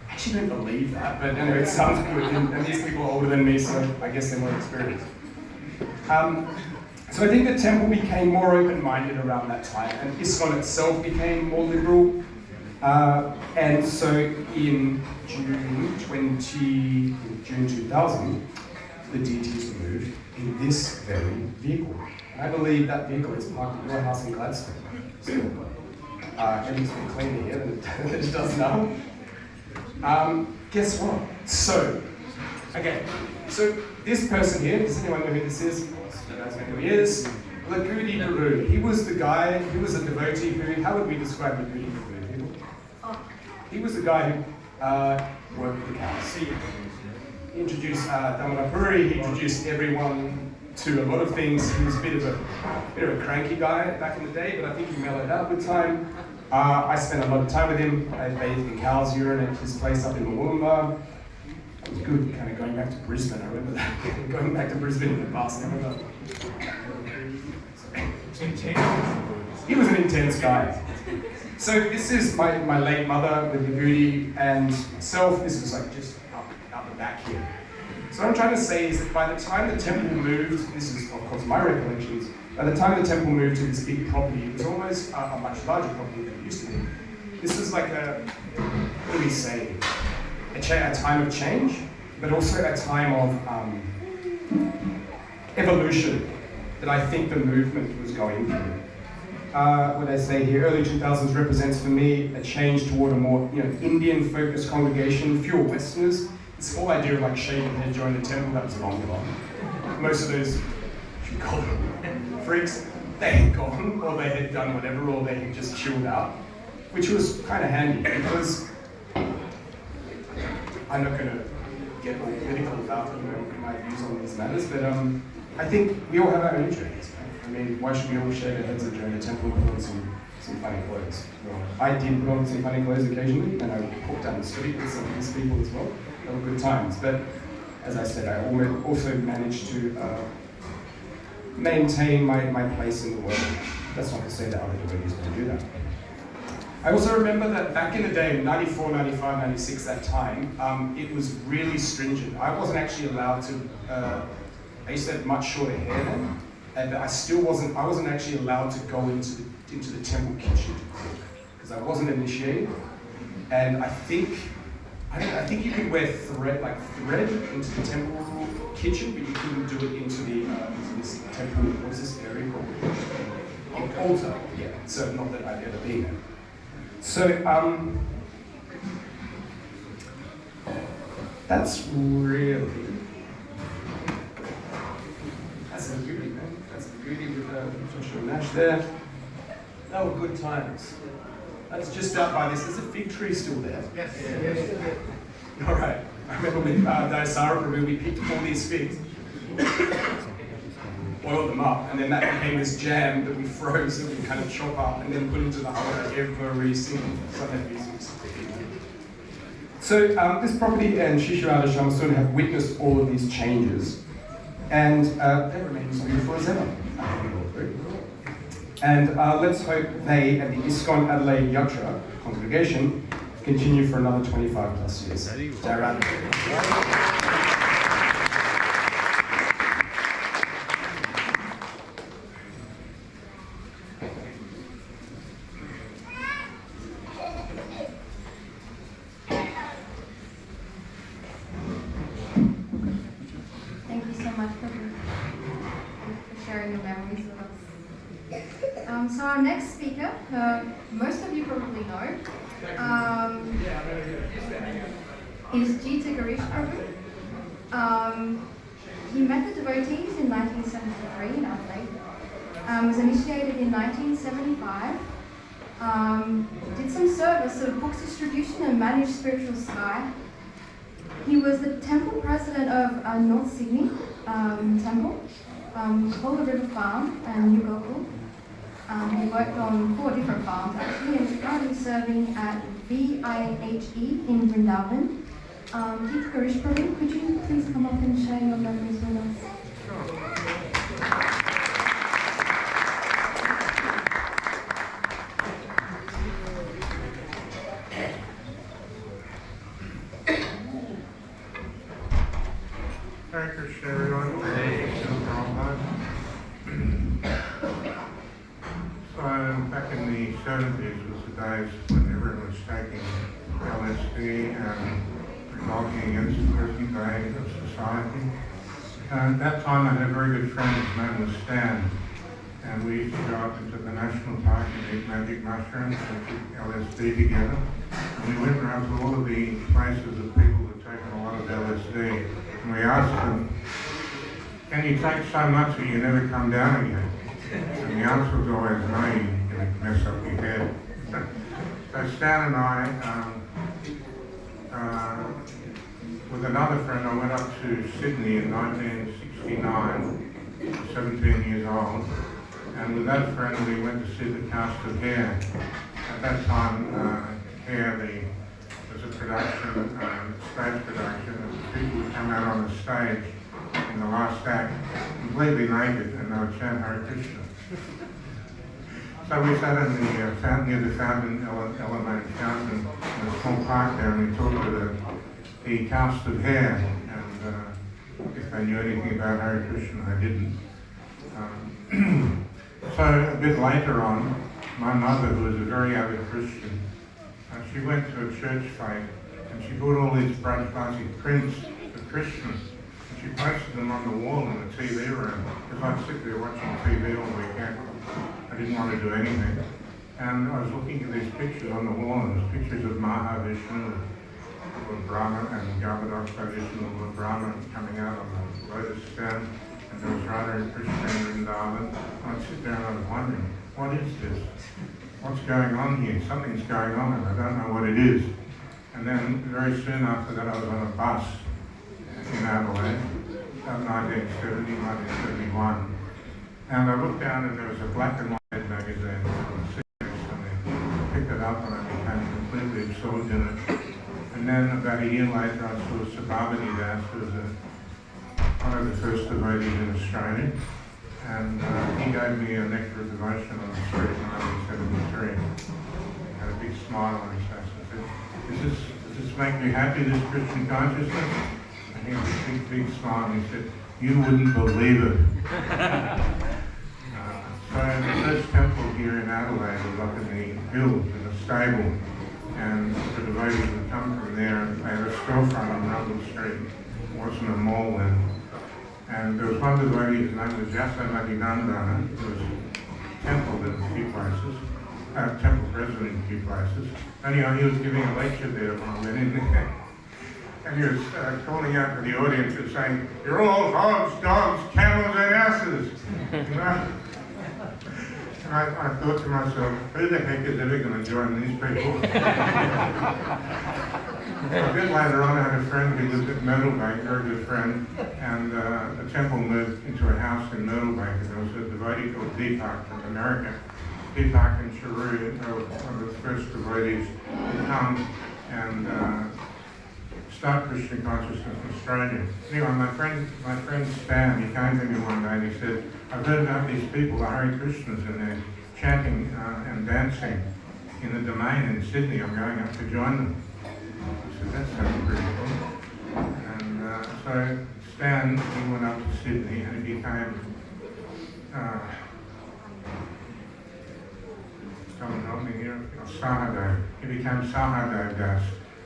I actually don't believe that. But anyway, it sounds good. And these people are older than me, so I guess they're more experienced. So I think the temple became more open-minded around that time, and ISKCON itself became more liberal. And so in June 2000, the deities were moved in this very vehicle. I believe that vehicle is parked at your house in Gladstone. Still. Everything's been cleaner here than it does now. Guess what? So this person here, does anyone know who this is? You guys know who he is? Lagudi Prabhu. He was the guy, he was a devotee who, how would we describe Lagudi Prabhu? He was the guy who worked with the cows. He introduced Damarapuri, he introduced everyone to a lot of things. He was a bit of a cranky guy back in the day, but I think he mellowed out with time. I spent a lot of time with him. I bathed in cow's urine at his place up in Mangala. It was good, kind of going back to Brisbane, I remember that. Going back to Brisbane in the bus, I remember. He was an intense guy. So this is my late mother with the Lagudi and myself. This was like just out the back here. So what I'm trying to say is that by the time the temple moved, this is of course my recollections, by the time the temple moved to this big property, it was almost a much larger property than it used to be. This was like what do we say, a time of change, but also a time of evolution that I think the movement was going through. What I say here, early 2000s represents for me a change toward a more Indian-focused congregation, fewer Westerners. This whole idea of like shaving head join the temple, that was long gone. Most of those, what you call them, freaks, they had gone, or they had done whatever, or they had just chilled out, which was kind of handy because I'm not going to get all political about my views on these matters, but I think we all have our own journeys. I mean, why should we all shave our heads and join the temple and put on some funny clothes? Well, I did put on some funny clothes occasionally, and I walked down the street with some of these people as well. They were good times, but as I said, I also managed to maintain my place in the world. That's not to say that other devotees don't do that. I also remember that back in the day, 94, 95, 96, that time, it was really stringent. I wasn't actually allowed to, I used to have much shorter hair then, and I wasn't actually allowed to go into the temple kitchen to cook, because I wasn't initiated. And I think you could wear thread into the temple kitchen, but you couldn't do it into this temple, what's this area called? Altar, yeah. So not that I've ever been there. So, that's a beauty, man. That's a beauty with Joshua Nash there. They were good times. That's just out by this. There's a fig tree still there. Yes. All right. I remember with Dayasara, we picked all these figs. boil them up, and then that became this jam that we froze and we kind of chop up and then put into the halwa every single Sunday business. So this property and Sri Shyamasundar have witnessed all of these changes, and they remain as beautiful as ever. And let's hope they and the ISKCON Adelaide Yatra congregation continue for another 25 plus years. Charan. Thank you so much, Prabhu, for sharing your memories with us. So our next speaker, most of you probably know, is Jita Girish, Prabhu. He met the devotees in 1973 in Adelaide, was initiated in 1975, did some service of books distribution and managed spiritual sky. He was the temple president of North Sydney Temple, Holy River Farm and New Gopal. He worked on 4 different farms actually, and is currently serving at VIHE in Vrindavan. Jita Girish, Prabhu, could you please come up and share your memories with us? Hare Krishna, everyone. So back in the 70s was the days when everyone was taking LSD and revolting against the present day of society. At that time I had a very good friend, his name was Stan, and we used to go up into the national park and eat magic mushrooms and took LSD together. And we went around to all of the places of people who had taken a lot of LSD. And we asked them, can you take so much that you never come down again? And the answer was always no, you're going to mess up your head. So Stan and I, with another friend, I went up to Sydney in 1969, 17 years old. And with that friend we went to see the cast of Hair. At that time, Hair was a production, stage production, and people would come out on the stage in the last act, completely naked, and they would chant Hare Krishna. So we sat in the fountain, near the fountain, elevated fountain, in a small park there, and we talked to the cast of Hair, and if they knew anything about Hare Krishna, they didn't. So a bit later on, my mother, who was a very avid Christian, she went to a church fete, and she bought all these fancy prints of Krishna. She posted them on the wall in the TV room, because I'd sit there watching TV all weekend. I didn't want to do anything. And I was looking at these pictures on the wall, and there's pictures of Mahavishnu, Lord Brahma, and Garbhodaksa Vishnu, Lord Brahma, coming out on the lotus stem, and there was Radha and Krishna in Vrindavan. I'd sit there and I was wondering, what is this? What's going on here? Something's going on, and I don't know what it is. And then very soon after that, I was on a bus in Adelaide, about 1970, 1971. And I looked down and there was a black and white magazine on the seat next to me. I picked it up and I became completely absorbed in it. And then about a year later I saw Vedavyas, who was one of the first devotees in Australia. And he gave me a nectar of devotion on the street in 1973. He had a big smile on his face and said, does this make me happy, this Christian consciousness? And he had a big smile and he said, you wouldn't believe it. So the first temple here in Adelaide was up in the hills in a stable, and the devotees would come from there. They had a storefront on Rumble Street. It wasn't a mall then. And there was one devotee, his name was Joshua Nash, who was temple in a few places, temple president in a few places. Anyhow, he was giving a lecture there when I went in there. And he was calling out to the audience and saying, you're all hogs, dogs, camels and asses. You know? And I thought to myself, who the heck is ever going to join these people? A bit later on, I had a friend who lived at Myrtle Bank, a very good friend, and the temple moved into a house in Myrtle Bank, and there was a devotee called Deepak from America. Deepak and Sherrie were one of the first devotees to come and start Krishna consciousness in Australia. Anyway, my friend Stan, he came to me one day and he said, I've heard about these people, the Hare Krishnas, and they're chanting and dancing in the Domain in Sydney. I'm going up to join them. I said, that sounds pretty cool. And so Stan, he went up to Sydney and he became, someone help me here, Sahadev. He became Sahadev Das.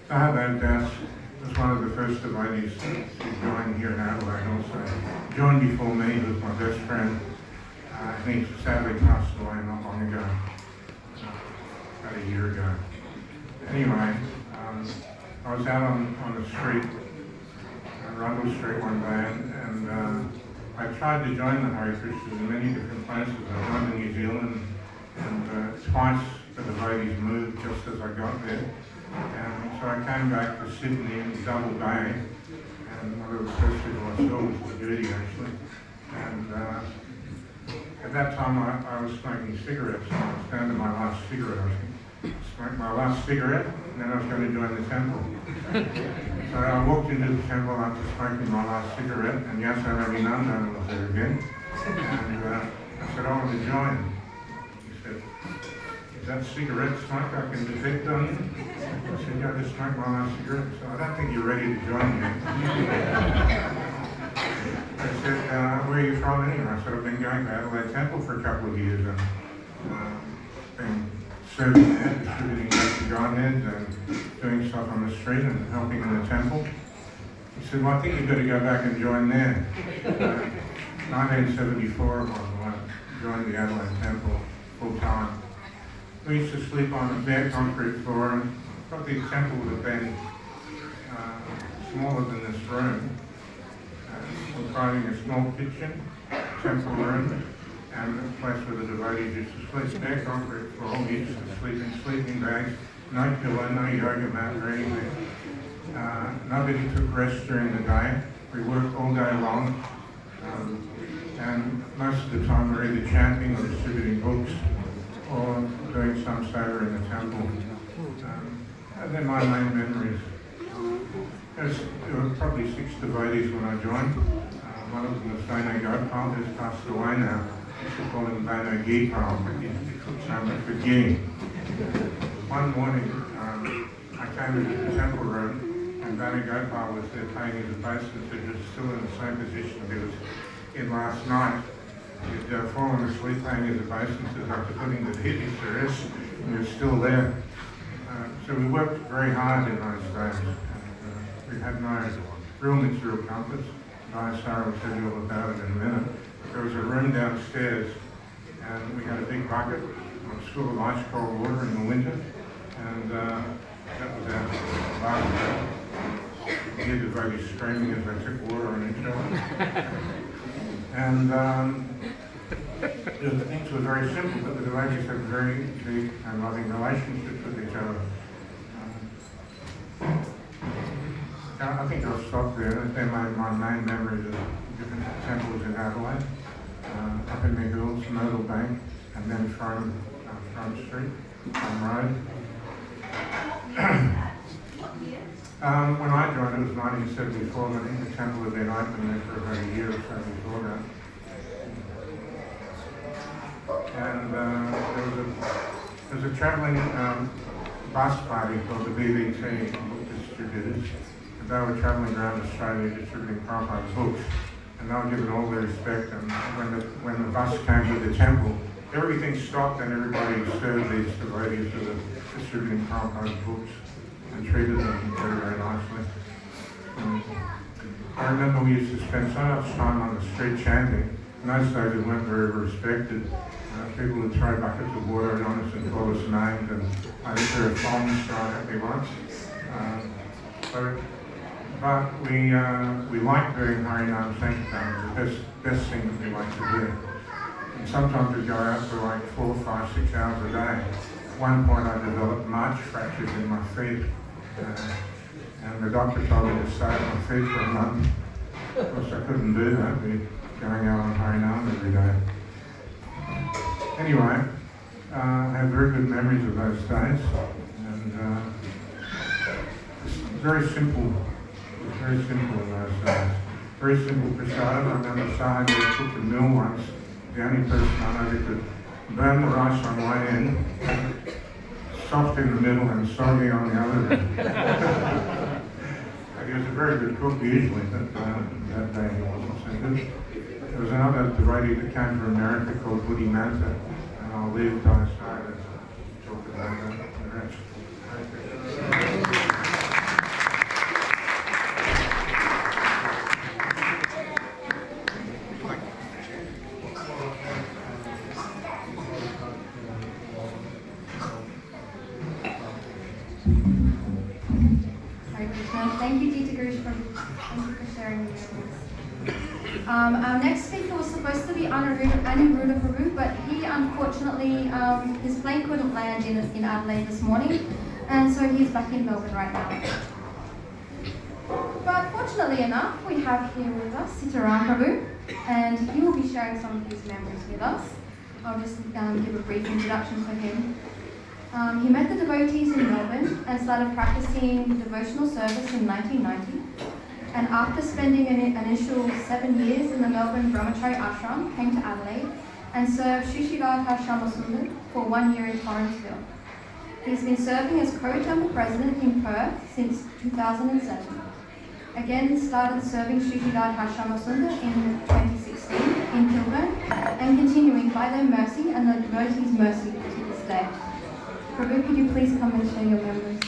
Sahadev Das was one of the first devotees to join here in Adelaide also. Joined before me, he was my best friend. And he sadly passed away not long ago, about a year ago. Anyway, I was out on the street, Rundle Street one day, and I tried to join the Hare Krishnas in many different places. I joined in New Zealand, and twice the devotees moved just as I got there. And so I came back to Sydney in Double Bay, and one of the first people I saw was the Judy actually. And at that time I was smoking cigarettes, and I was down to my last cigarette. I was going to smoke my last cigarette, and then I was going to join the temple. So I walked into the temple after smoking my last cigarette, and Nityananda was there again. And I said, I want to join. He said, is that cigarette smoke I can detect on you? I said, yeah, I just smoked my last cigarette. So I don't think you're ready to join yet. They said, where are you from anyway? I said, I've been going to Adelaide Temple for a couple of years and been serving there, distributing garnets and doing stuff on the street and helping in the temple. He said, well, I think you've got to go back and join there. 1974 I joined the Adelaide Temple full time. We used to sleep on a bare concrete floor, and probably the temple would have been smaller than this room. Providing a small kitchen, temple room, and a place where the devotees used to sleep. Bare concrete floor, we used to sleep in sleeping bags, no pillow, no yoga mat or anything. Nobody took rest during the day. We worked all day long, and most of the time we're either chanting or distributing books or doing some seva in the temple. And they're my main memories. There were probably 6 devotees when I joined. One of them was Sena Gopal, who's passed away now. I used to call him Gopal, but he's for Guinea. One morning, I came into the temple room, and Gopal was there paying his obeisance. He was still in the same position that he was in last night. He'd fallen asleep paying his obeisances after putting the deities to rest, and he was still there. So we worked very hard in those days. We had no real material compass. Dayasara will tell you all about it in a minute. There was a room downstairs, and we had a big bucket full of ice cold water in the winter, and that was our bathroom. You hear the devotees screaming as they took water on each other. And the things were very simple, but the devotees had very deep and loving relationships with each other. I think I'll stop there. They're my main memories of different temples in Adelaide, up in the hills, Myrtle Bank, and then Front Street, Road. When I joined, it was 1974, and I think the temple had been open there for about a year or so before that. And there was a travelling bus party called the VVT, Book Distributors. They were travelling around Australia distributing Prabhupada's books, and they were given all their respect. And when the bus came to the temple, everything stopped and everybody served these devotees who were distributing Prabhupada's books and treated them very, very nicely. I remember we used to spend so much time on the street chanting. In those days we weren't very respected. People would throw buckets of water on us and call us names, and I think there were bombs thrown at me once. But we like doing Harinam Sankirtan. It's the best thing that we like to do. And sometimes we go out for like 4, 5, 6 hours a day. At one point I developed march fractures in my feet. And the doctor told me to stay on my feet for a month. Of course, I couldn't do that. I'd be going out on high arm every day. Anyway, I have very good memories of those days. And it's very simple. It was very simple in those days. Very simple prasadam. I remember Sahaja cooked a meal once. The only person I know who could burn the rice on one end, soft in the middle and soggy on the other end. He was a very good cook usually, but that day he wasn't so good. There was another devotee that came from America called Buddhi Manta, and I'll leave Dayasara to talk about that. The rest. Thank you, Jita Girish, for sharing your memories. Our next speaker was supposed to be Aniruddha Prabhu, but he unfortunately, his plane couldn't land in Adelaide this morning, and so he's back in Melbourne right now. But fortunately enough, we have here with us Sita Prabhu, and he will be sharing some of his memories with us. I'll just give a brief introduction for him. He met the devotees in Melbourne and started practicing devotional service in 1990. And after spending an initial 7 years in the Melbourne Brahmachari Ashram, came to Adelaide and served Shyamasundar for 1 year in Torrensville. He's been serving as co-temple president in Perth since 2007. Again, started serving Shyamasundar in 2016 in Kilburn, and continuing by their mercy and the devotees' mercy to this day. Prabhu, could you please come and share your memories?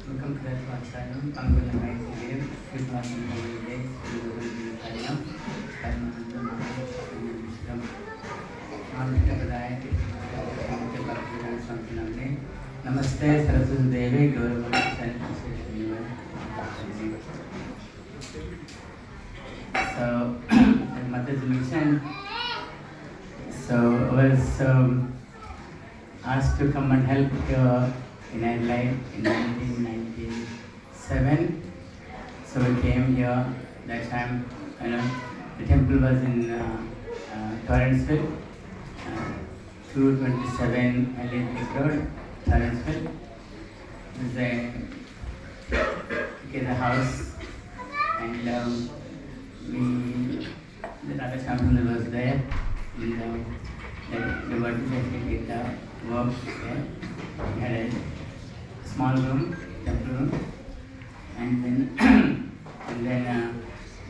Welcome to the Swacharam. I'm going to write again. Good morning, Namaste, Saraswati Devi, Gopals. So, as Mataji mentioned, so I was asked to come and help in Adelaide in 1997. So we came here. That time, the temple was in Torrensville, 227 Adelaide Road, Torrensville. It was a house, and the Radha Shamsundar was there, and the devotees actually did the work there. We had a small room, temple room, and then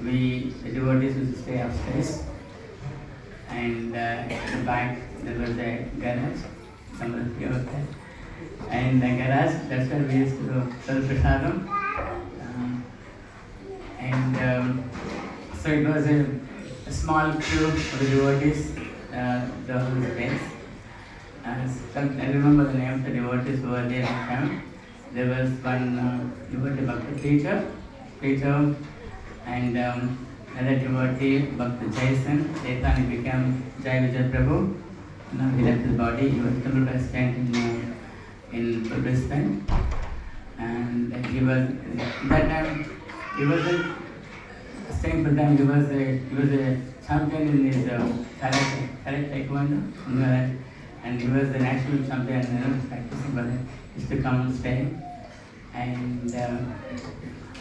the devotees used to stay upstairs, and at the back there was a garage, some of the few of that, and the garage, that's where we used to serve prasadam, and so it was a small crew of the devotees, the whole place. I remember the name of the devotees who were there at the time. There was one devotee, Bhakti Preacher, and another devotee, Bhakti Jason. Later he became Jai Vijay Prabhu. Now he left his body. He was temple president in Brisbane. And he was, that time, he wasn't staying for time. He was a champion in his karate taekwondo. And he was the national champion, practicing, but he used to come and stay. And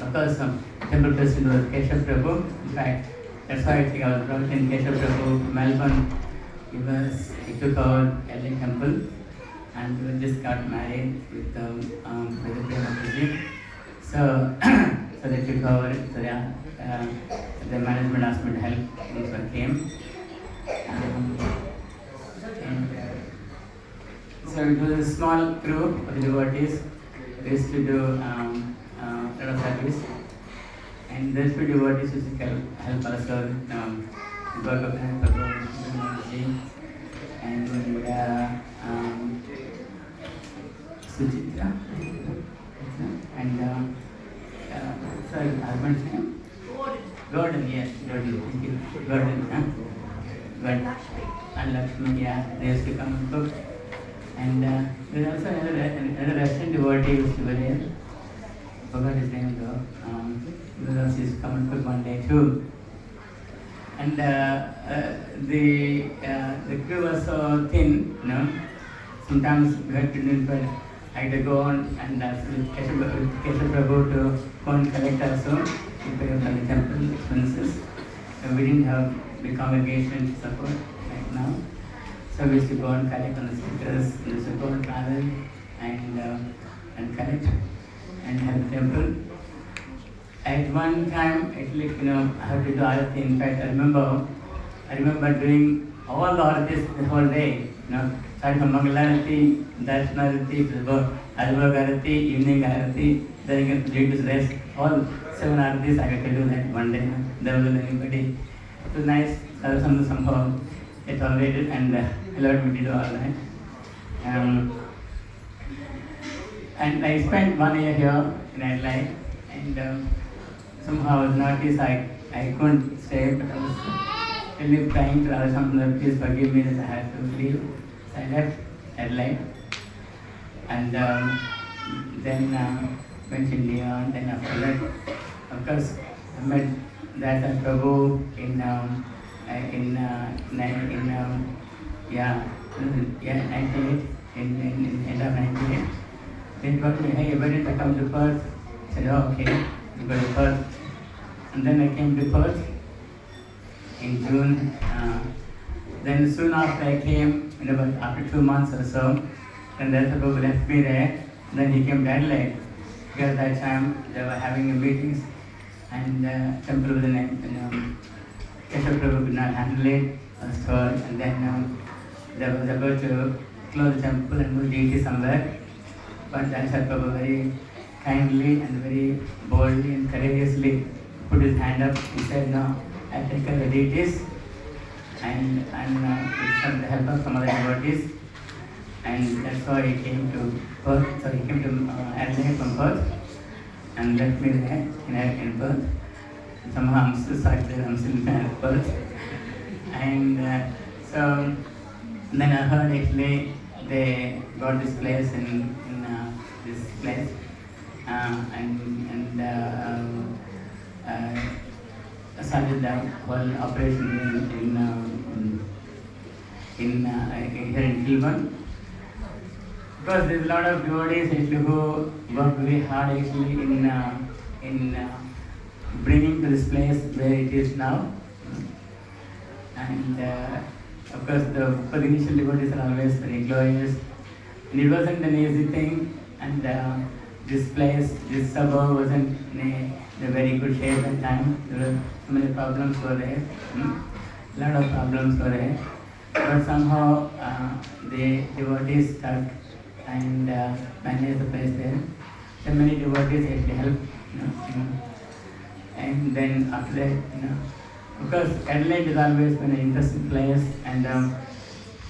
of course, temple president was Keshav Prabhu. In fact, that's why I think I was brought in Keshav Prabhu, Melbourne. He took over LA Temple, and we just got married with Priya. So they took over. So the management asked me to help. So I came. So it was a small crew of the devotees. We used to do a lot of service, and those few devotees used to help us with work of Prabhu, and and Laxsman, yeah, they used to come and cook. And there's also another Russian devotee who used to be there. Forgot his name though. Because used to come and cook one day too. And the crew was so thin, you know. Sometimes we had to do it. I had to go on and Kesha Prabhu to go and collect also to pay for the temple expenses. And we didn't have the congregation to support right now. So we used to go and collect on the stickers, we used to go and travel and collect and help temple. At one time, actually, I had to do Arti. In fact, I remember doing all the Artis the whole day. Starting from Mangala Arti, Dayasara Arti, Arti, evening Arti, then you get to rest. All 7 Artis I had to do that one day. There wasn't anybody. It was nice. Somehow it tolerated and allowed me to do all that. And I spent 1 year here in Adelaide, and somehow I was noticed I couldn't stay, but I was really trying to ask something, please forgive me that I had to leave. So I left Adelaide, and then went to India, and then after that, of course, I met Dayasara Prabhu in 98, in end of 98. Then he told me, hey, why didn't I come to Perth? I said, oh, okay, you go to Perth. And then I came to Perth in June. Then soon after I came, after 2 months or so, then Dayasara Prabhu left me there. Then he came to Adelaide. Because that time they were having meetings, and temple was in Joshua Prabhu could not handle it, was told, and then they was about to close the temple and move deity somewhere. But Dayasara Prabhu very kindly and very boldly and courageously put his hand up. He said, no, I take care of the deities, and with the help of some other devotees. And that's why he came to Perth. So he came to Adelaide from Perth and left me there in Perth. Somehow I'm still stuck there, I'm still in Perth. And so then I heard actually they got this place in this place, and started the whole operation here in Kilburn. Because there's a lot of devotees actually who work very hard actually in bringing to this place where it is now. And of course the initial devotees are always very glorious. And it wasn't an easy thing, and this place, this suburb wasn't in a very good shape at the time. There were so many problems were there. A lot of problems were there. But somehow the devotees stuck and managed the place there. So many devotees actually helped, and then after that, because Adelaide has always been an interesting place, and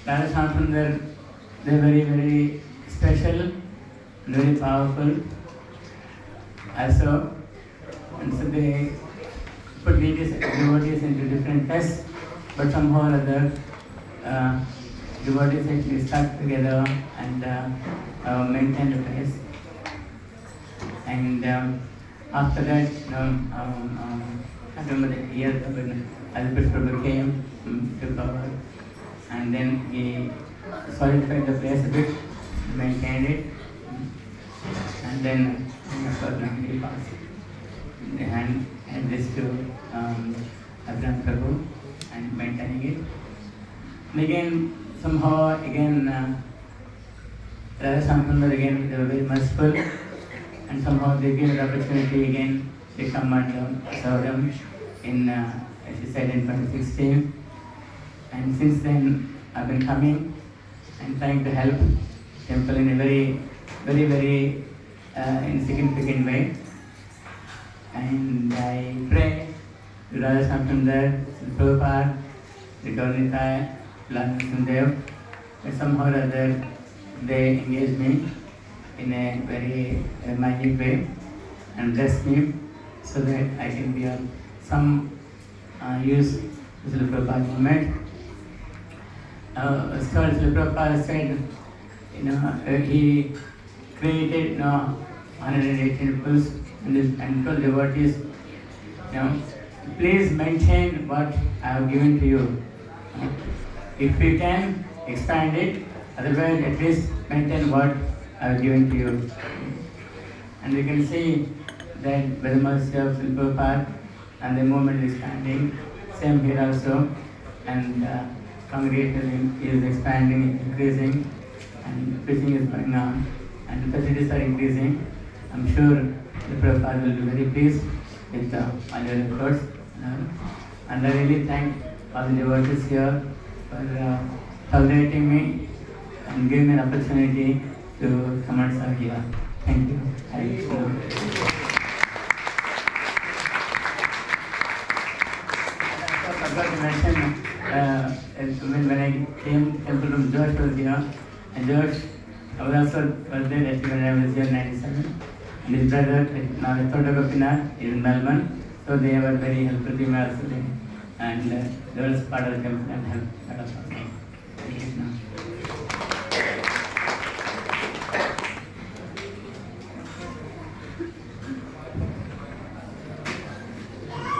Shamsundar, they're very, very special, very powerful also, and so they put devotees into different tests, but somehow or other, devotees actually stuck together and maintained the place. And after that, I remember the year when Abhishek Prabhu came to power, and then he solidified the place a bit, maintained it, and then of course he passed and this to Abhirama Prabhu and maintaining it. And again, somehow Shamsundar again, they were very merciful, and somehow they gave the opportunity again to come and serve them in, as you said, in 2016. And since then, I've been coming and trying to help temple in a very, very, very insignificant way. And I pray to Shamsundar, Prabhupada, the Gaurita, Laxsman, but somehow or other they engage me in a very minute way and bless me so that I can be of some use to the Prabhupada movement. Scholars Prabhupada said, he created 180 temples and told devotees, please maintain what I have given to you. If you can, expand it, otherwise at least maintain what I have given to you. And we can see that by the mercy of Prabhupada and the movement is expanding, same here also, and congregation is expanding, increasing, and preaching is going on, and the facilities are increasing. I'm sure the Prabhupada will be very pleased with all your efforts. And I really thank all the devotees here for tolerating me and giving me an opportunity to come and serve here. Thank you. Hare Krishna. I forgot to mention, when I came temple from Josh was here, and Josh was also there when I was here in 97. And his brother, Gopinath, is in Melbourne, so they were very helpful to me also. And they were part of the temple and helped part of us. Hare Krishna.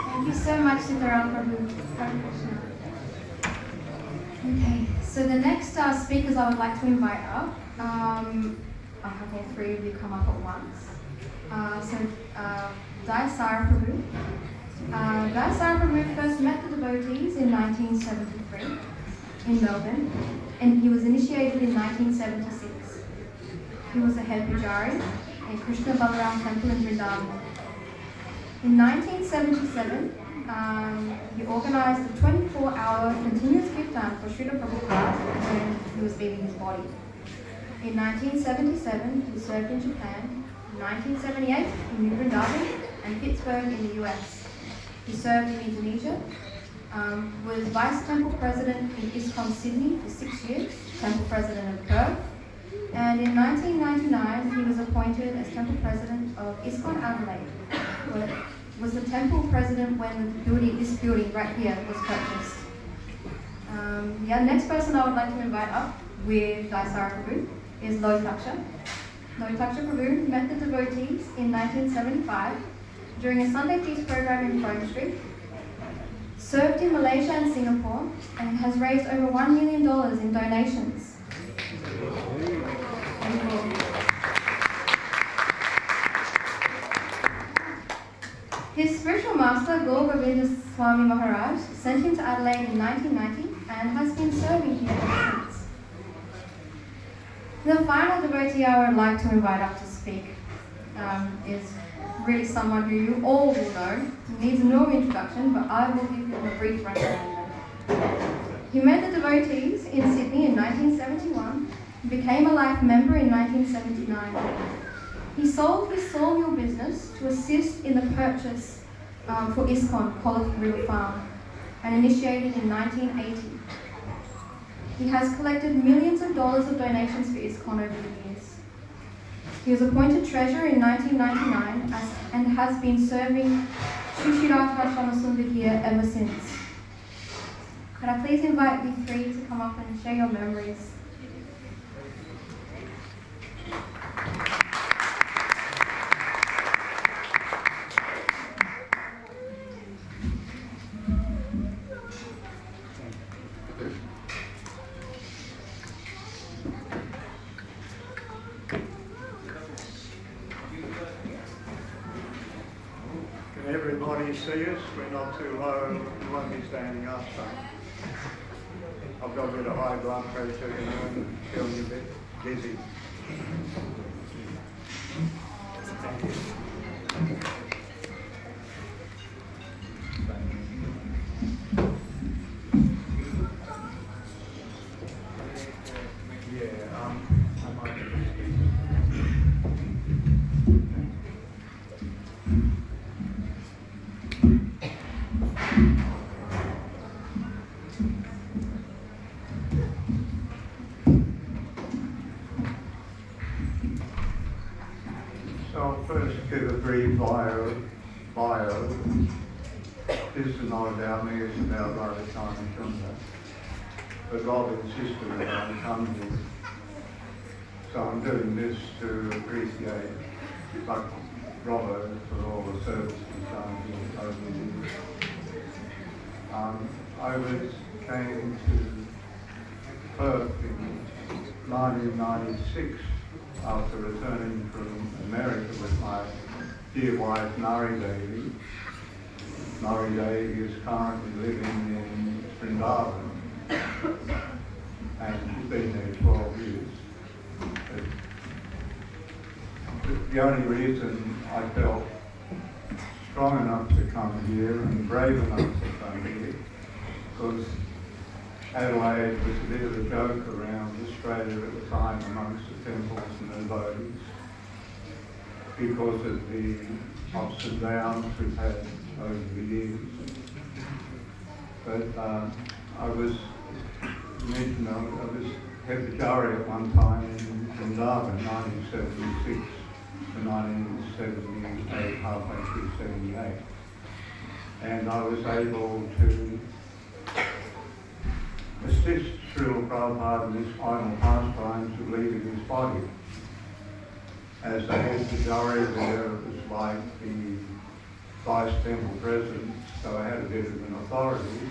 Thank you so much, Sitaram Prabhu. Okay, so the next speakers I would like to invite up, I'll have all three of you come up at once. Dayasara Prabhu. Dayasara Prabhu first met the devotees in 1973 in Melbourne, and he was initiated in 1976. He was a head pujari at Krishna Balaram Temple in Vrindavan. In 1977, he organized a 24-hour continuous Kirtan for Srila Prabhupada when he was leaving his body. In 1977, he served in Japan. In 1978, in New Vrindavan and Pittsburgh in the US. He served in Indonesia, was Vice Temple President in ISKCON Sydney for 6 years, Temple President of Perth. And in 1999, he was appointed as Temple President of ISKCON Adelaide, was the temple president when this building right here was purchased. The next person I would like to invite up with Dayasara Prabhu is LOHITAKSHA. LOHITAKSHA Prabhu met the devotees in 1975 during a Sunday Feast program in Frome Street, served in Malaysia and Singapore, and has raised over $1 million in donations. His spiritual master, Gaur Govinda Swami Maharaj, sent him to Adelaide in 1990 and has been serving here ever since. The final devotee I would like to invite up to speak is really someone who you all will know. He needs no introduction, but I will give him a brief rundown. He met the devotees in Sydney in 1971 and became a life member in 1979. He sold his sawmill business to assist in the purchase for ISKCON, Quality River Farm, and initiated in 1980. He has collected millions of dollars of donations for ISKCON over the years. He was appointed treasurer in 1999 and has been serving Shyamasundar here ever since. Could I please invite you three to come up and share your memories? Everybody see us, we're not too low, we won't be standing up, so I've got a bit of high blood pressure, and feeling a bit dizzy. I might give a brief bio. This is not about me, it's about Radha Chandra. but Rob insisted that I come here. So I'm doing this to appreciate Robert for all the service he's done here over the years. I came to Perth in 1996 after returning from America with my dear wife Nari Devi. Nari Devi is currently living in Vrindavan and she's been there 12 years. The only reason I felt strong enough to come here and brave enough to come here because Adelaide was a bit of a joke around Australia at the time amongst the temples and the devotees because of the ups and downs we've had over the years. But I was head Pujari at one time in Pandava, 1976 to 1978, halfway through 78. And I was able to assist Srila Prabhupada in his final pastimes of leaving his body. As the head Pujari there, it was like the vice temple president, so I had a bit of an authority.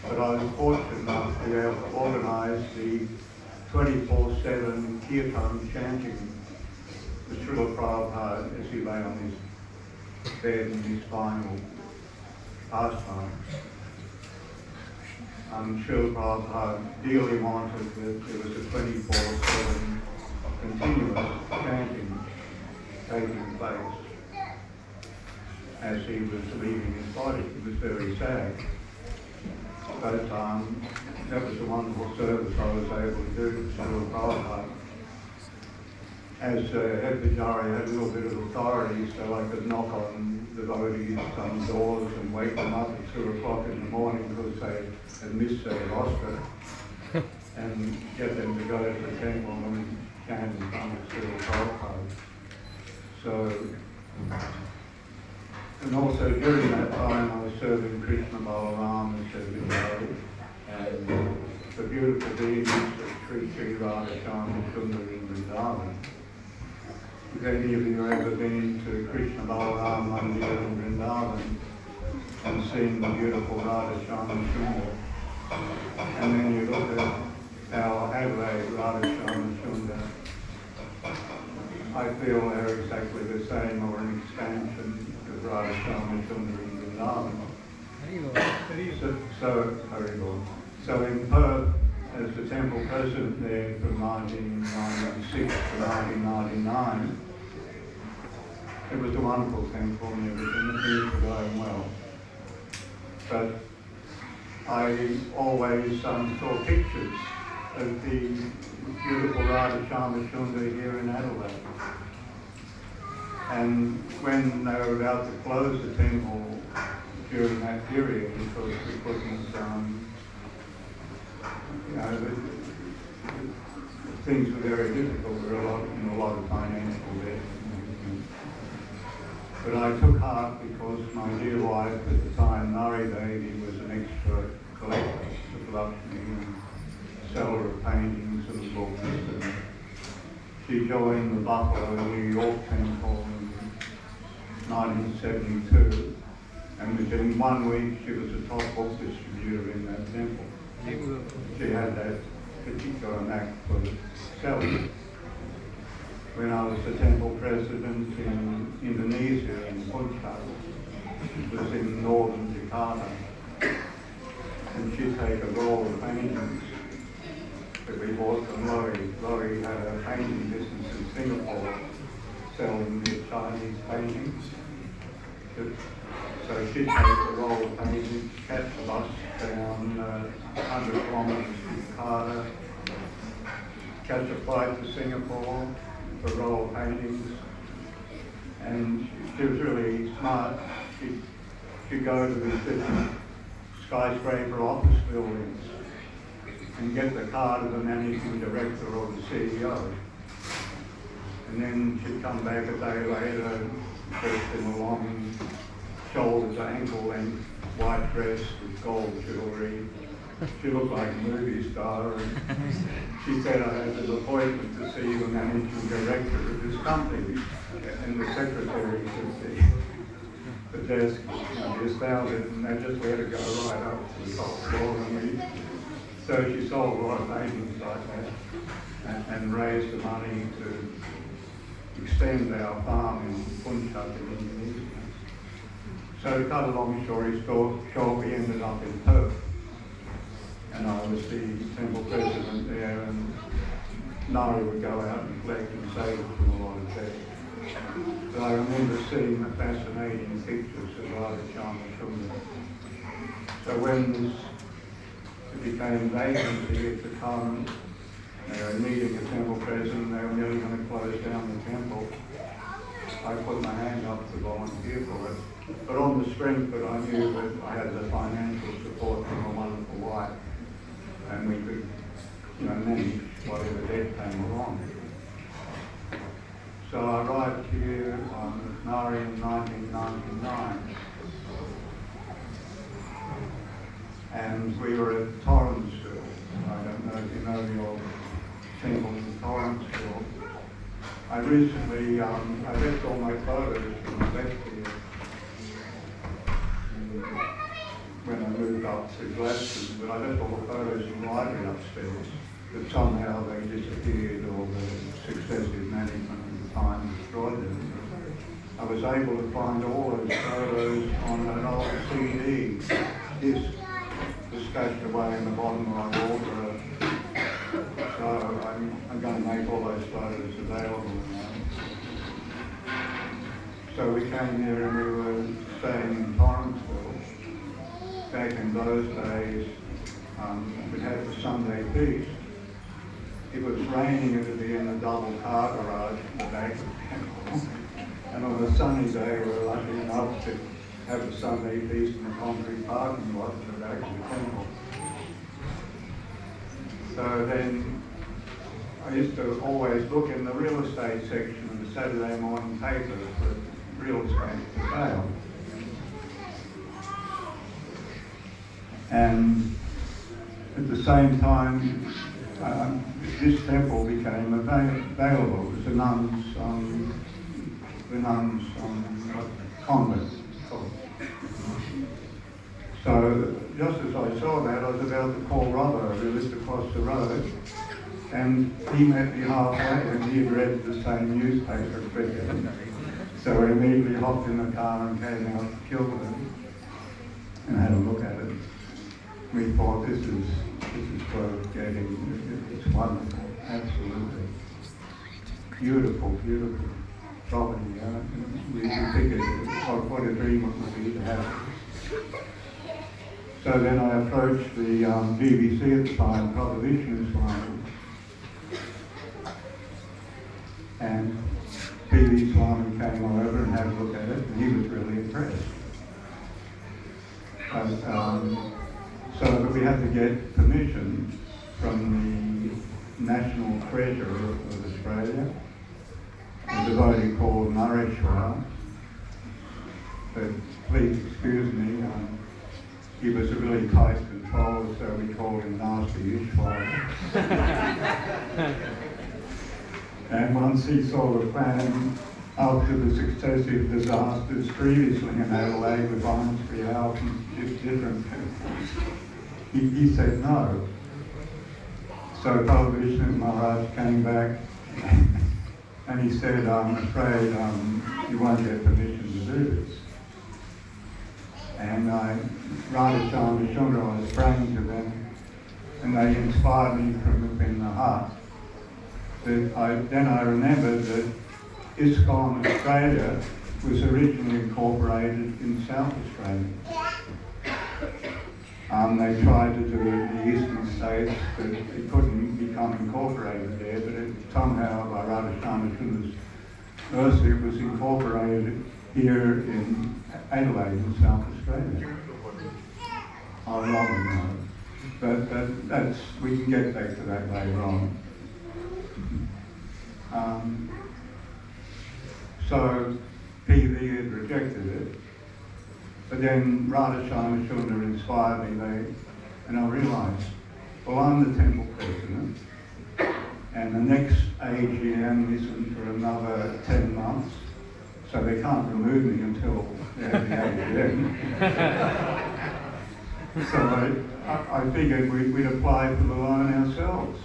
But I was fortunate enough to be able to organise the 24/7 Kirtan chanting for Srila Prabhupada as he lay on his bed in his final pastimes. Srila Prabhupada dearly wanted that there was a 24/7 continuous chanting taking place as he was leaving his body. It was very sad. But that was a wonderful service I was able to do to Srila Prabhupada. As head Pujari, I had a little bit of authority, so I could knock on devotees on doors and wake them up at 2 o'clock in the morning because they had missed their roster, and get them to go to the temple and chant in front of Srila Prabhupada. So, and also during that time I was serving Krishna Balaram as head Pujari, and the beautiful deities of Sri Radha Shyamasundar in Vrindavan. If any of you have ever been to Krishna Balaram Mandir in Vrindavan and seen the beautiful Radha Shyamasundar, and then you look at our Adelaide Radha Shyamasundar, I feel they're exactly the same or an expansion of Radha Shyamasundar in Vrindavan. So in Perth, as the temple president there from 1996 to 1999, it was a wonderful temple and everything, the things were going well. But I always saw pictures of the beautiful Radha Shyamasundar here in Adelaide. And when they were about to close the temple during that period, because we couldn't, things were very difficult. We were in a lot of financial debt. But I took heart because my dear wife at the time, Nari Devi, was an expert collector of Laxsman and seller of paintings and books. And she joined the Buffalo, New York temple in 1972. And within 1 week, she was the top book distributor in that temple. She had that particular knack for selling. When I was the temple president in Indonesia, in Puncak, it was in northern Jakarta, and she'd take a roll of paintings that we bought from Lohi. Lohi had a painting business in Singapore, selling the Chinese paintings. So she'd take a roll of paintings, catch the bus down 100 kilometres to Jakarta, catch a flight to Singapore for a roll of paintings, and she was really smart. She'd go to these different skyscraper office buildings and get the card of the managing director or the CEO. And then she'd come back a day later, dressed in a long shoulder to ankle length white dress with gold jewellery, She looked like a movie star, and she said I had an appointment to see the managing director of this company, and the secretary to the desk, just found it, and they just let her go right up to the top floor. So she sold a lot of paintings like that, and raised the money to extend our farm in Punjab in Indonesia. So to cut a long story short, we ended up in Perth, and I was the temple president there, and Nari would go out and collect and save it from a lot of texts. But I remember seeing the fascinating pictures of Radha Shyamasundar. So when it became vacancy at the time, they were needing a temple president, they were nearly going to close down the temple, I put my hand up to volunteer for it. But on the strength that I knew that I had the financial support from a wonderful wife, and we could, manage whatever debt came along. So I arrived here on Nari in 1999, and we were at Torrensville. I don't know if you know the old temple in Torrensville. I recently, I left all my photos from the left here. When I moved up to Gladstone, but I left all the photos in the library upstairs, but somehow they disappeared, or the successive management at the time destroyed them. I was able to find all those photos on an old CD disc stashed away in the bottom of my wardrobe. So I'm going to make all those photos available now. So we came here and we were staying in Torrensville. Back in those days, we had the Sunday feast. It was raining, it would be in a double car garage in the back of the temple. And on a sunny day, we were lucky enough to have the Sunday feast in a concrete parking lot in the back of the temple. So then, I used to always look in the real estate section of the Saturday morning paper for real estate for sale. And at the same time, this temple became available. It was the nuns' convent. So just as I saw that, I was about to call Robbo, who lived across the road, and he met me halfway, and he had read the same newspaper, Priya. So we immediately hopped in the car and came out to Kirtan and had a look at it. We thought this is worth getting. It's wonderful, absolutely beautiful, beautiful property. We figured what a dream it would be to have it. So then I approached the BBC at the time, Prohibition Swami, and PV Swami came over and had a look at it, and he was really impressed. So that we had to get permission from the National Treasurer of Australia, a devotee called Nareshwar. But please excuse me, he was a really tight control, so we called him Nasty Ishwar. And once he saw the plan, after the successive disasters previously in Adelaide with Barnsley House and different, he said no. So Prabhu Maharaj came back and he said, I'm afraid you won't get permission to do this. And Radha Shyamasundar, I was praying to them, and they inspired me from within the heart. Then I remembered that ISKCON Australia was originally incorporated in South Australia. They tried to do it in the eastern states, but it couldn't become incorporated there, but it somehow, by Radha Shyamasundar mercy, it was incorporated here in Adelaide in South Australia. I rather know. But that's, we can get back to that later on. So PV had rejected it, but then Radha Shyamasundar inspired me, And I realised, well, I'm the temple president, and the next AGM isn't for another 10 months, so they can't remove me until they have the AGM. So I figured we'd apply for the loan ourselves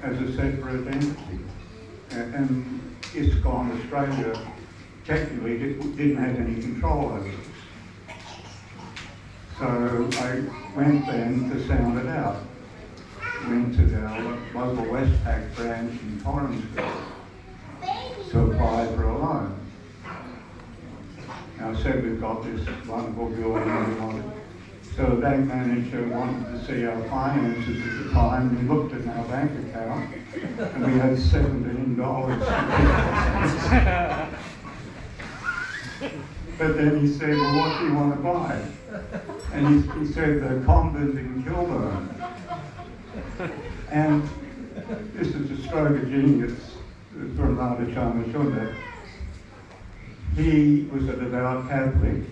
as a separate entity. And ISKCON Australia technically didn't have any control over this. So I went then to sound it out. Went to our local Westpac branch in Torrensville to apply for a loan. And I said, we've got this wonderful building we wanted. So the bank manager wanted to see our finances at the time. He looked at our bank account and we had $17. But then he said, well, what do you want to buy? And he said, the convent in Kilburn. And this is a stroke of genius from Shyamasundar. He was a devout Catholic,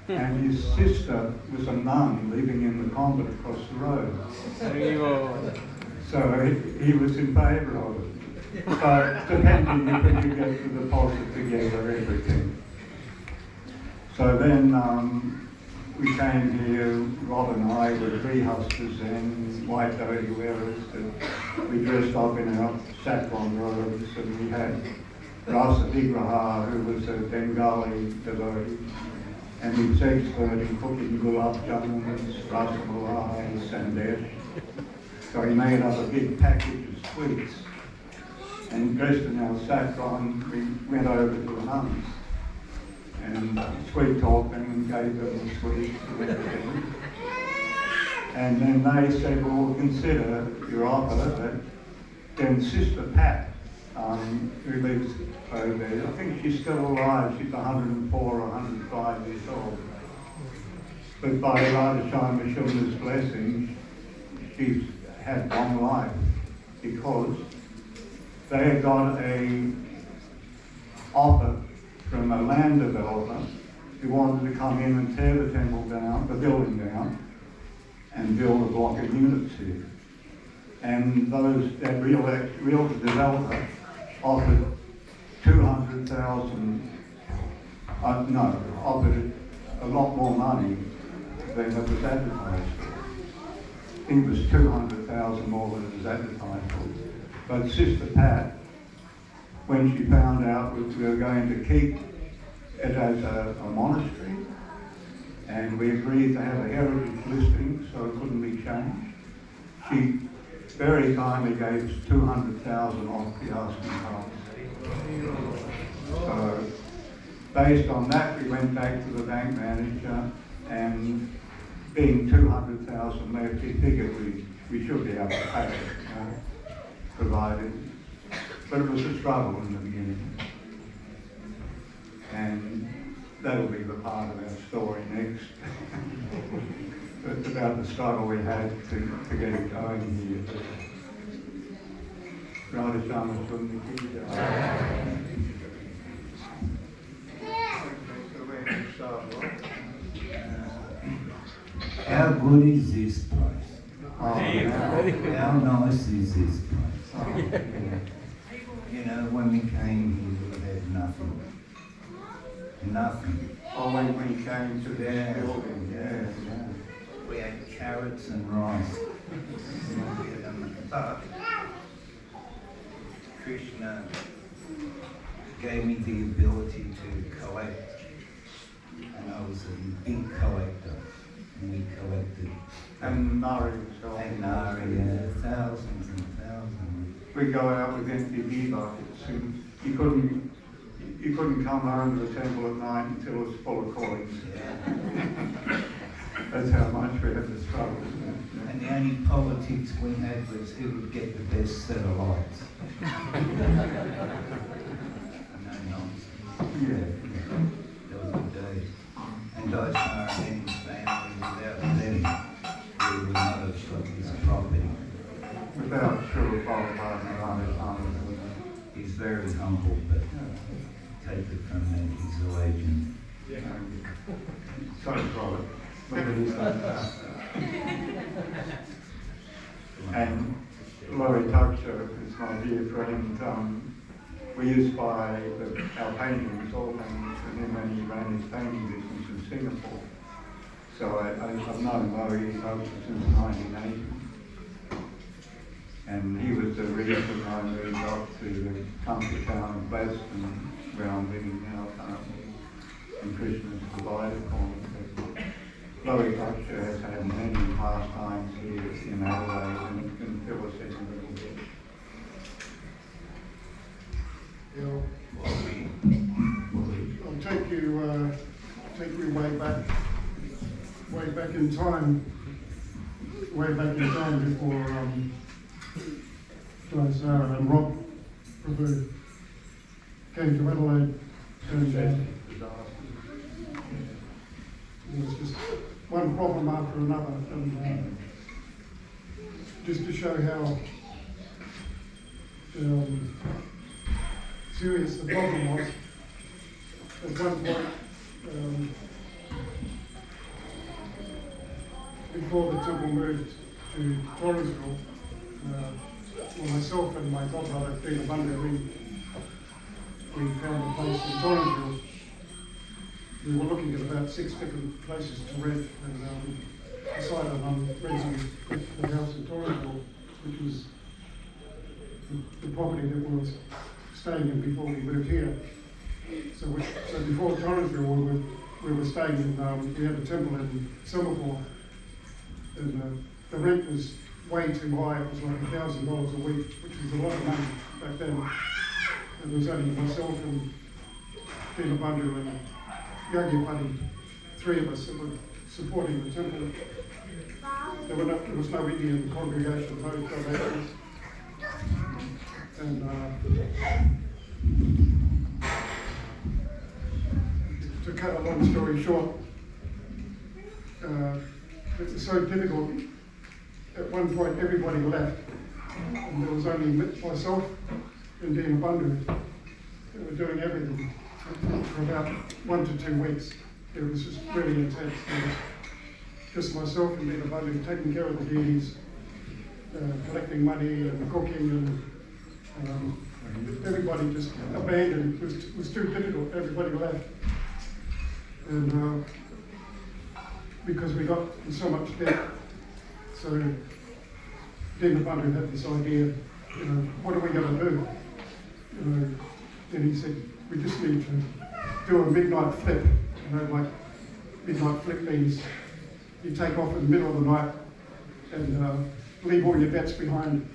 and his sister was a nun living in the convent across the road. So he was in favour of it. But depending if we could get the deposit together, everything. So then we came here, Rob and I were tree huskers and white dhoti wearers, and we dressed up in our saffron robes, and we had Rasa Vigraha, who was a Bengali devotee, and he was expert in cooking gulab jamuns, rasamalai, sandesh. So he made up a big package of sweets, and dressed in our saffron, we went over to the nuns and sweet talked them and gave them the sweets and everything. And then they said, well, we'll consider your offer. But then Sister Pat, who lives over there, I think she's still alive, she's 104 or 105 years old. But by Radha Shyamasundara's blessing, she's had long life because they had got a offer from a land developer who wanted to come in and tear the temple down, the building down, and build a block of units here. And that real developer offered 200,000, offered a lot more money than it was advertised for. I think it was 200,000 more than it was advertised for. But Sister Pat, when she found out we were going to keep it as a monastery, and we agreed to have a heritage listing so it couldn't be changed, she very kindly gave us 200,000 off the asking price. So based on that, we went back to the bank manager, and being 200,000 left, he figured we should be able to pay it, provided. But it was a struggle in the beginning. And that'll be the part of our story next. It's about the struggle we had to get it going here. Radha Shyamasundar. How good is this place? How nice is this place? You know, when we came here, we had nothing. Nothing. Oh, when we came to this building, yeah. We had carrots and rice. But Krishna gave me the ability to collect, and I was a big collector, and we collected. And Nari, thousands and thousands. We go out with empty beer buckets, and you couldn't come home to the temple at night until it was full of coins. Yeah. That's how much we had to struggle. Yeah. And the only politics we had was who would get the best set of lights. No nonsense. Yeah. Those were days. And Dayasara and his family, without them, we would not have got his property. Without Srila Prabhupada, he's very humble, but take it from him, he's a legend. So solid. Look at his And LOHITAKSHA is my dear friend. We used to buy our paintings, all paintings, from him when he ran his painting business in Singapore. So I've known LOHITAKSHA since 1980. And he was the reason I moved up to the country town of Gladstone, where I'm living now currently, and Krishna's provided for me. LOHITAKSHA has had many pastimes here in Adelaide and can fill us in a little bit. I'll take you way back in time before Dayasara and Rob Prabhu came to Adelaide, and it was just one problem after another, and just to show how serious the problem was. At one point, before the temple moved to Torresville, myself and my godbrother, Dheena, we found a place in Torresville. We were looking at about 6 different places to rent, and decided on renting the house in Torresville, which was the property that we were staying in before we moved here. So before Torresville, we were staying in, we had a temple in Singapore, and the rent was way too high. It was like $1,000 a week, which was a lot of money back then. And there was only myself and Dheena Bandhu and Yogi Padi, 3 of us that were supporting the temple. There was no Indian congregation, no donations. And to cut a long story short, it was so difficult. At one point, everybody left, and there was only myself and Dheena Bandhu that were doing everything for about 1 to 2 weeks. It was just really intense. It was just myself and Dheena Bandhu taking care of the deities, collecting money and cooking, and everybody just abandoned. It was too difficult. Everybody left, and because we got in so much debt, so Dheena Bandhu had this idea. What are we going to do? Then he said, we just need to do a midnight flip. Like midnight flip means you take off in the middle of the night and leave all your debts behind.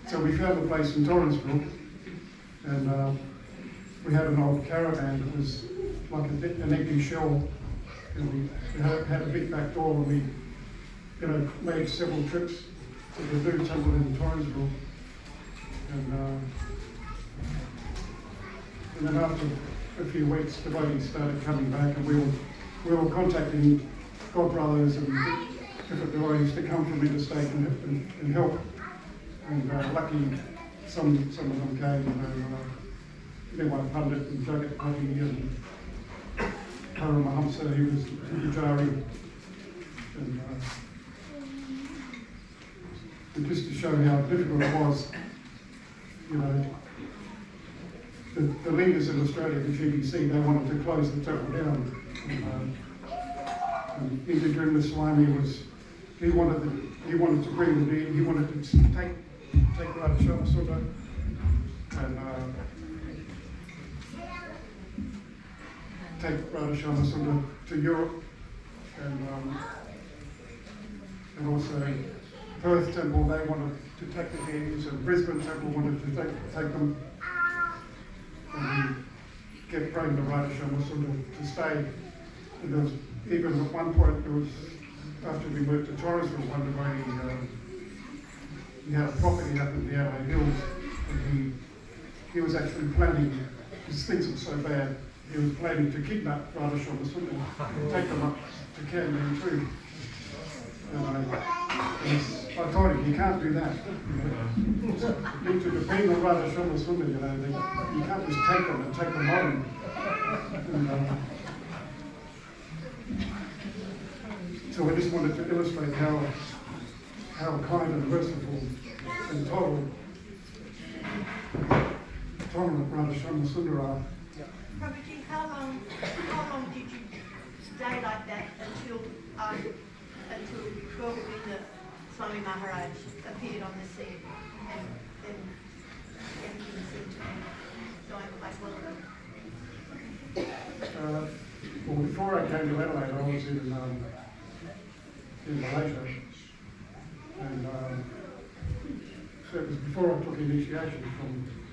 So we found a place in Torrensville, and we had an old caravan that was like an empty shell, and we had a big back door, and we made several trips to the new temple in Torrensville, and then after a few weeks, devotees started coming back, and we were contacting godbrothers and different devotees to come from interstate and help. And lucky, some of them came. Dewa Pandit and Jagat Pati and Paramahamsa, he was Pujari, and just to show how difficult it was, the leaders in Australia, the GBC, they wanted to close the temple down. And Indra Swami he wanted to bring the deed, he wanted to take Radha Shyamasundar and take Radha Shyamasundar to Europe, and also Perth Temple, they wanted to take the deities, and Brisbane Temple wanted to take them, and we kept praying to Radha Shyamasundar to stay. And there was, even at one point, there was, after we moved to Torresville, one day he had a property up in the Adelaide Hills, and he was actually planning, because things were so bad, he was planning to kidnap Radha Shyamasundar and take them up to Kirtan too. And I told him, you can't do that. You need to depend on Radha Shyamasundar, you can't just take them and take them on. And, So I just wanted to illustrate how kind and merciful and tolerant Brother Shyamasundar are. Prabhuji, how long did you stay like that until Govinda Swami Maharaj appeared on the scene and everything seemed to be going quite well? Well, before I came to Adelaide, I was in Malaysia, and so it was before I took initiation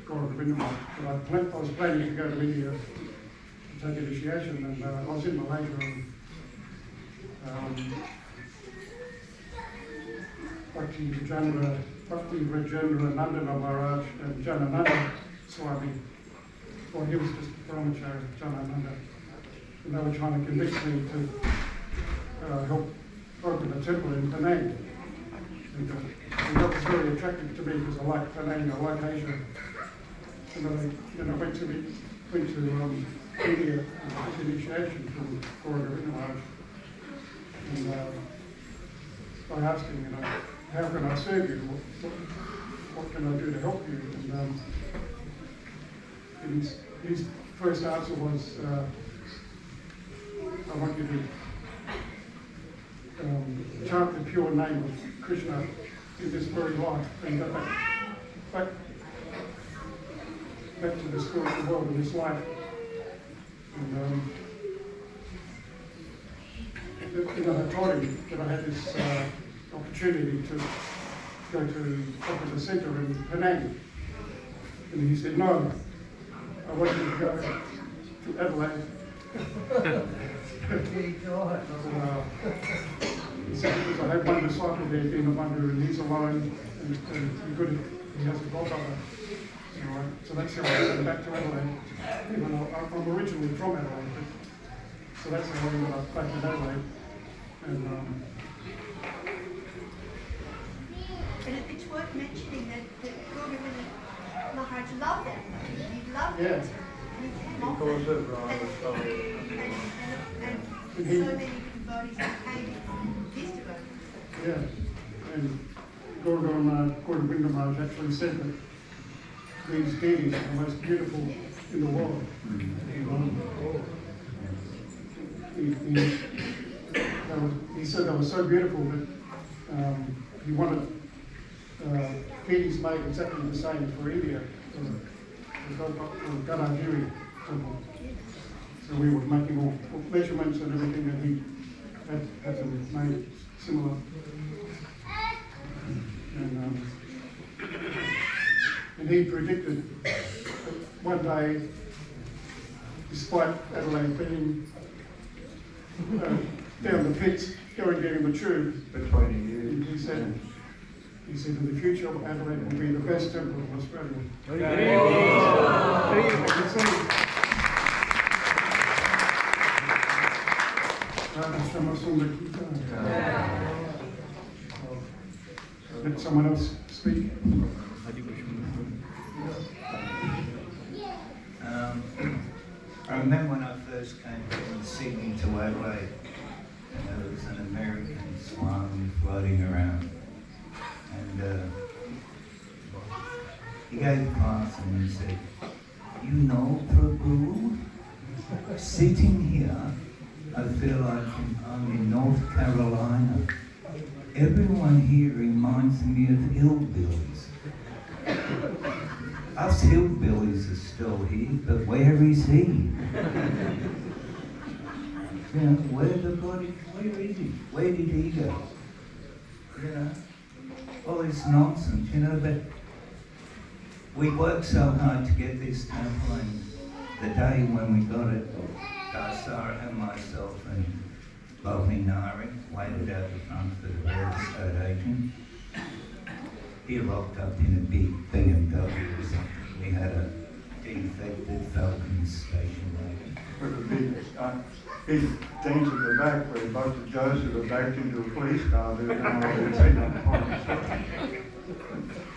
from Vrindavan. But I was planning to go to India to take initiation, and I was in Malaysia. And, Bhakti Rajendra Nandana Maharaj and Janananda Swami, well, he was just Brahmachari, Janananda, and they were trying to convince me to help open a temple in Penang. And that was very attractive to me because I like Penang, I like Asia. And I went to India and took initiation from Gaura Maharaj. And I asked him, how can I serve you? What can I do to help you? And his first answer was, I want you to chant the pure name of Krishna in this very life and go back to the spiritual world in this life. And I told him that I had this opportunity to go to the centre in Penang. And he said, no, I want you to go to Adelaide. He said, because I have one disciple there, Dheena, and he's alone, and he has a godmother. So that's how I came back to Adelaide. I'm originally from Adelaide, so that's how I ended up back in Adelaide. And it's worth mentioning that Govinda Maharaj loved that. He loved yeah. it. Because of Rama's and so many devotees became his devotees. Yeah, and Govinda Maharaj actually said that these deities are the most beautiful in the world. He said they were so beautiful that he wanted deities made exactly the same for India, for Ganagiri temple. So we were making all measurements and everything, and he had them made similar. And he predicted that one day, despite Adelaide being down the pits, going down the tube, for 20 years, he said in the future Adelaide will be the best temple of Australia. Let someone else speak. I remember when I first came from Sydney to Adelaide, and there was an American Swami floating around, and he gave a class and he said, "You know, Prabhu, sitting here, I feel like I'm in North Carolina. Everyone here reminds me of hillbillies. Us hillbillies are still here, but where is he? You know, where is he? Where did he go? You know, all this nonsense, you know, but we worked so hard to get this temple, and the day when we got it, Dayasara and myself and lovely Nari waited out the front for the real estate agent. He rocked up in a big BMW or something. We had a defected Falcon station wagon. with a big dent at the back where Dr. Joseph had backed into a police car.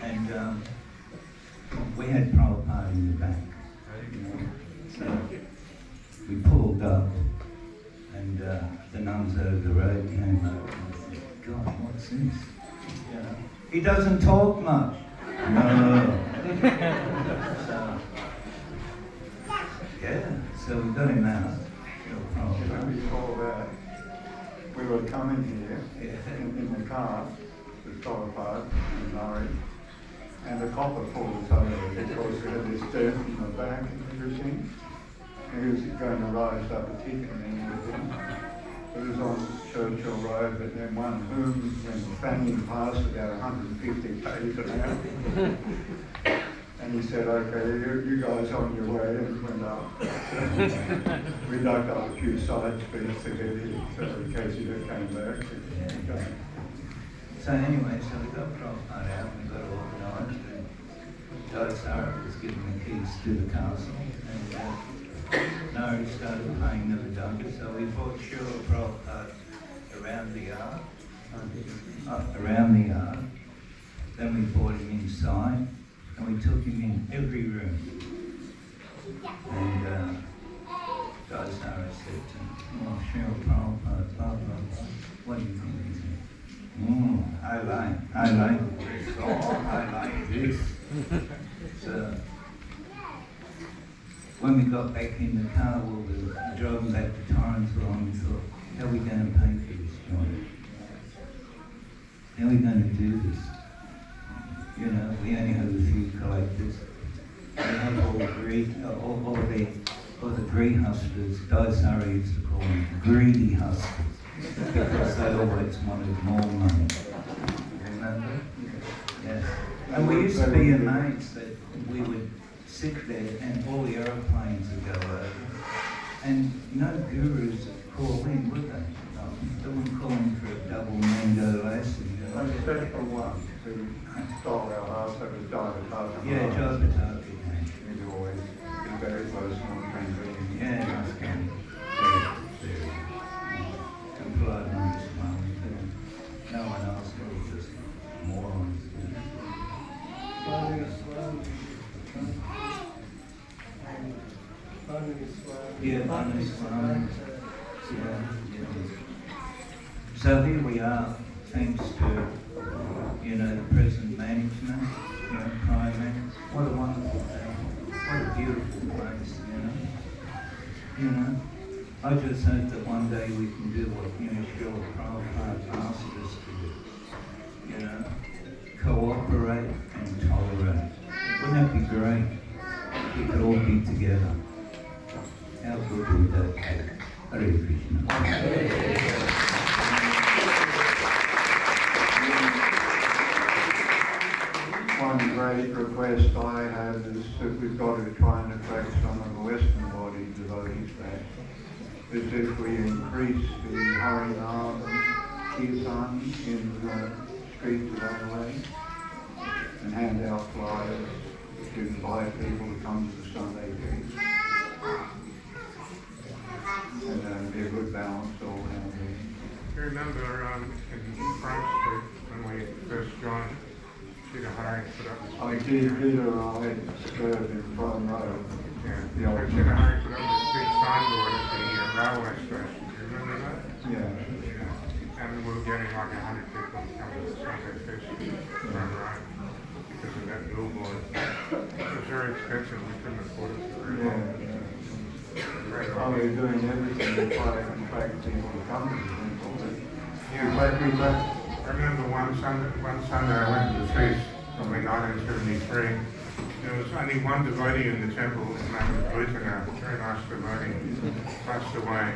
And we had Prabhupada in the back. You know? So we pulled up, And the nuns over the road came over and said, God, what's this? You know, he doesn't talk much. No. So, yeah, so we got him out. Before that, we were coming here in the car with Prabhupada and Norwich, and the copper pulled us over because we had this dirt in the back and everything. And he was going to rise up a ticketing with him. It was on Churchill Road, but then one boom went banging past about 150 k's an hour. And he said, okay, you guys on your way, and went up. We dug up a few side streets to get here, so in case he came back. So anyway, so we got Prabhupada out, we got organised, and Dayasara was given the keys to the castle, and Nari started paying the Vedavyas, so we brought Srila Prabhupada around the yard, then we brought him inside, and we took him in every room. And Dayasara said to him, oh, Srila Prabhupada, blah, blah, blah, what do you think he said? I like this. Oh, I like this. So, when we got back in the car, we drove back to Torrensville, and we thought, how are we going to pay for this joint? How are we going to do this? You know, we only have a few collectors. We have all the greedy hustlers. Dayasara used to call them greedy hustlers, because they always wanted more money. Remember? Yeah. And we used to be amazed that we would sit there and all the aeroplanes would go over. And no gurus would call in, would they? They wouldn't call in for a double mango lassi. Except for one who stole our house, that was Jita. Yeah, Jita Girish. He's always been very personal and friendly. Yeah, nice guy. Very. And polite and smiling. No one else, we were just morons. Yeah, Laxsman. So here we are, thanks to, the present management, prime man. What a wonderful thing. What a beautiful place, I just hope that one day we can do what, Srila Prabhupada asked us to do. Cooperate and tolerate. Wouldn't that be great? We could all be together. How good would that be? Hare Krishna. One great request I have is that we've got to try and attract some of the Western body devotees back. Is if we increase the Harinam Kirtan in the streets of Adelaide and hand out flyers to invite people to come to the Sunday feast. And that would be a good balance all around there. You remember in Front Street when we first joined, Jita Girish put up this I did I served in Front Row. Yeah, the old Jita Girish put up this big signboard at the railway station. Do you remember that? Yeah. And we were getting like 100 people to come to the Sunday feast in Front Row because of that billboard. It was very expensive, we couldn't afford it for very long. We're doing everything to try to attract people to come to the temple. I remember one Sunday I went to the feast, probably 1973. There was only one devotee in the temple, his name was Dheena, a very nice devotee, passed away.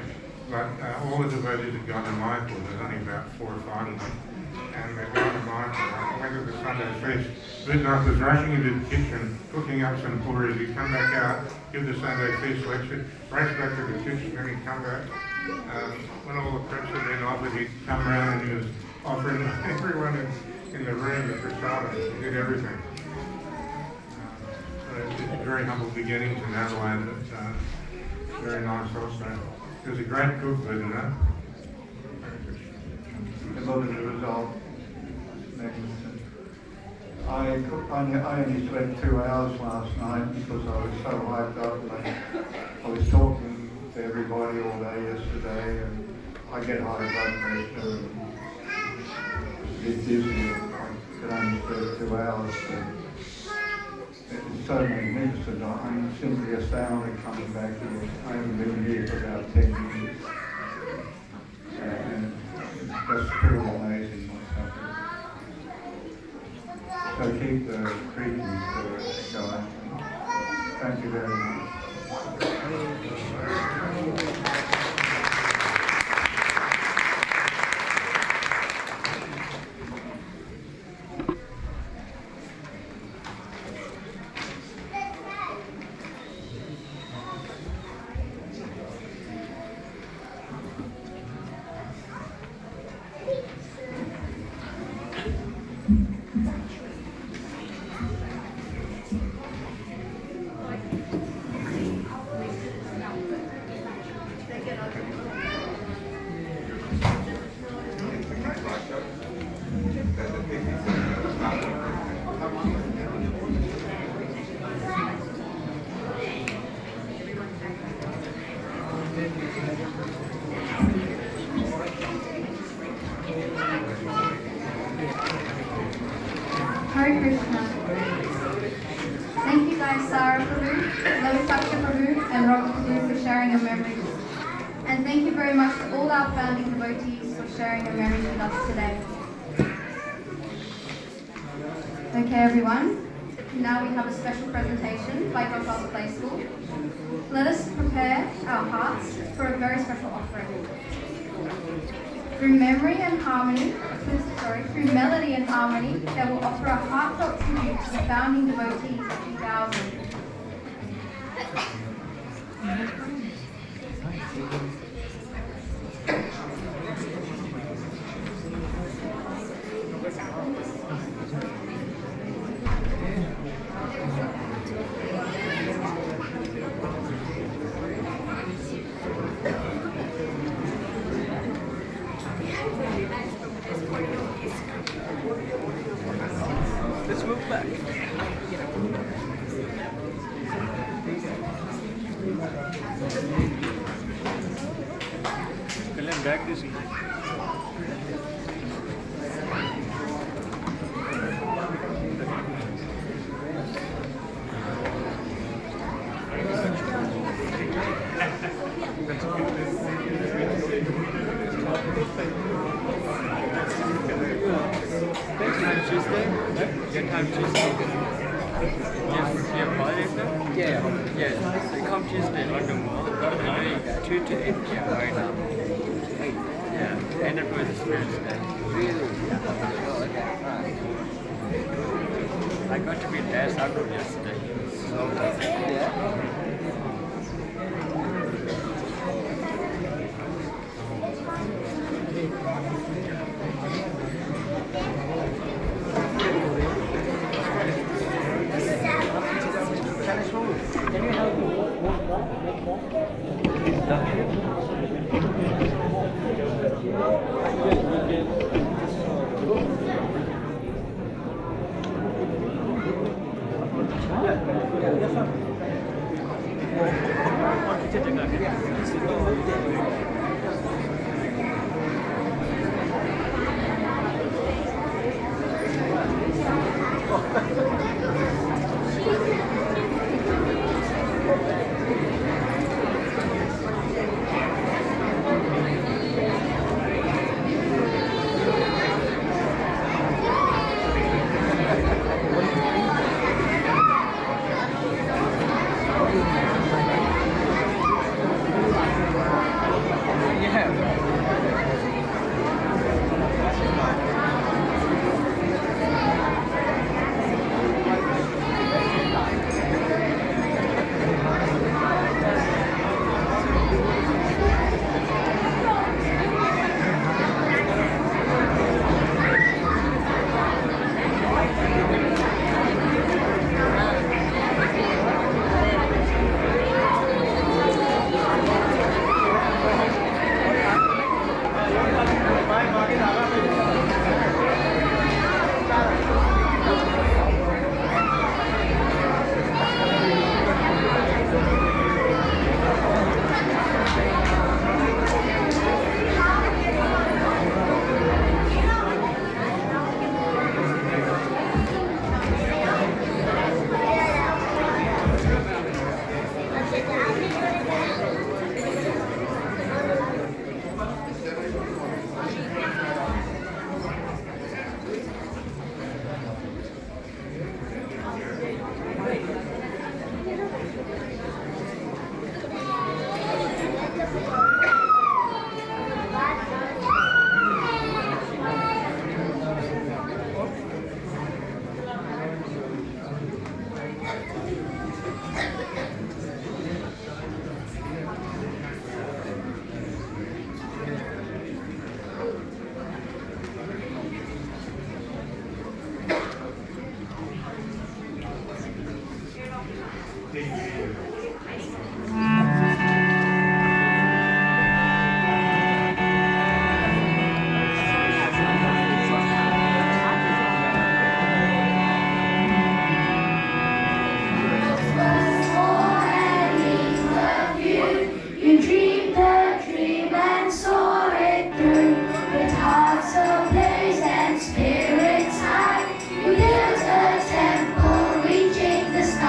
But all the devotees had gone to Michael, there's only about 4 or 5 of them. And they'd gone to Michael. I went to the Sunday feast. Dheena was rushing into the kitchen, cooking up some puris. He'd come back out, give the Sunday feast lecture, race back to the kitchen, then he'd come back. When all the preps had been offered, he'd come around and he was offering everyone in the room the prasadam. He did everything. So it's very humble beginnings in Adelaide, but very nice also. He was a great cook, Dheena. And what was the result? Magnificent. I only slept 2 hours last night because I was so hyped up. I was talking to everybody all day yesterday, and I get high blood pressure and a bit dizzy. I could only spend 2 hours. It's so magnificent. I'm simply astounded coming back here. I haven't been here for about 10 years. And it's just truly amazing what's happening. So keep the treatment going. Thank you very much. Hare Krishna. Thank you Dayasara Prabhu, LOHITAKSHA Prabhu, and Robert Prabhu for sharing your memories. And thank you very much to all our founding devotees for sharing your memories with us today. Okay everyone, now we have a special presentation by Gopals Play School. Let us prepare our hearts for a very special offering. Through melody and harmony, they will offer a heartfelt tribute to the founding devotees of 2000. Let's move back. Kalian back this way. Tuesday? Your time Tuesday? Yes, you have holidays now? Yeah. Yes. So you come Tuesday, London Wall. We're doing 2 to 8 p.m. right now. Yeah. End up with the Spirits Day. Really? I got to be Dayasara yesterday. So yeah. Can you help me? You dreamed the dream and saw it through, with hearts ablaze and spirits high. You built a temple reaching the sky.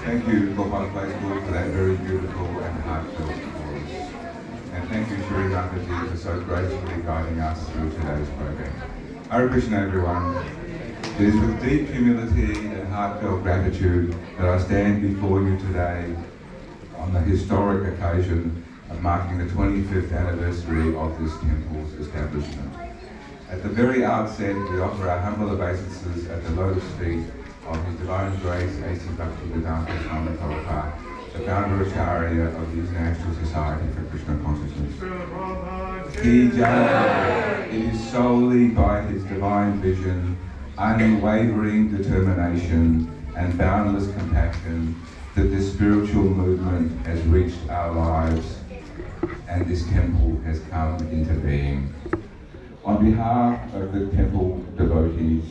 Thank you, Gopals for that very beautiful and heartfelt chorus. And thank you, Sherrie Mataji, for so gracefully guiding us through today's program. Hare Krishna, everyone. It is with deep humility and heartfelt gratitude that I stand before you today on the historic occasion of marking the 25th anniversary of this temple's establishment. At the very outset, we offer our humble obeisances at the lotus feet of His Divine Grace A.C. Bhaktivedanta Swami Prabhupada, the founder Acharya of the International Society for Krishna Consciousness. He Jai. It is solely by His divine vision, unwavering determination, and boundless compassion that this spiritual movement has reached our lives and this temple has come into being. On behalf of the temple devotees,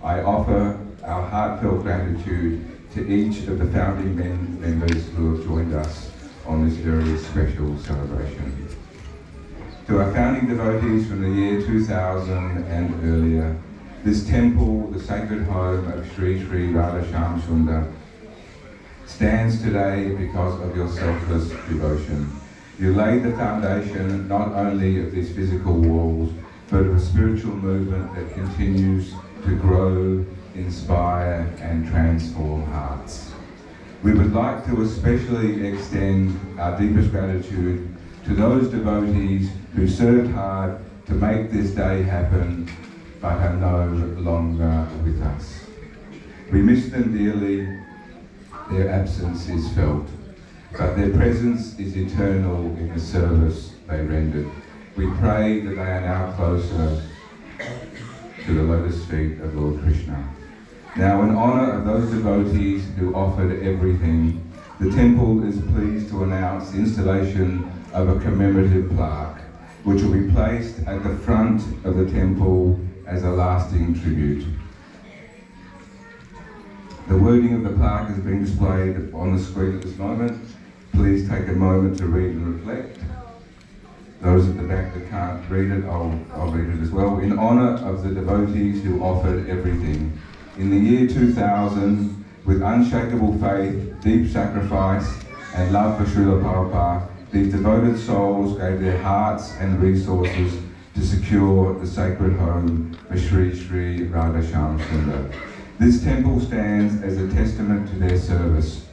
I offer our heartfelt gratitude to each of the founding members who have joined us on this very special celebration. To our founding devotees from the year 2000 and earlier, this temple, the sacred home of Sri Sri Radha Shyamasundar, stands today because of your selfless devotion. You laid the foundation not only of these physical walls, but of a spiritual movement that continues to grow, inspire and transform hearts. We would like to especially extend our deepest gratitude to those devotees who served hard to make this day happen but are no longer with us. We miss them dearly, their absence is felt, but their presence is eternal in the service they rendered. We pray that they are now closer to the lotus feet of Lord Krishna. Now, in honour of those devotees who offered everything, the temple is pleased to announce the installation of a commemorative plaque, which will be placed at the front of the temple as a lasting tribute. The wording of the plaque is being displayed on the screen at this moment. Please take a moment to read and reflect. Those at the back that can't read it, I'll read it as well. In honour of the devotees who offered everything. In the year 2000, with unshakable faith, deep sacrifice and love for Srila Prabhupada, these devoted souls gave their hearts and resources to secure the sacred home for Sri Sri Radha Shyamasundar. This temple stands as a testament to their service.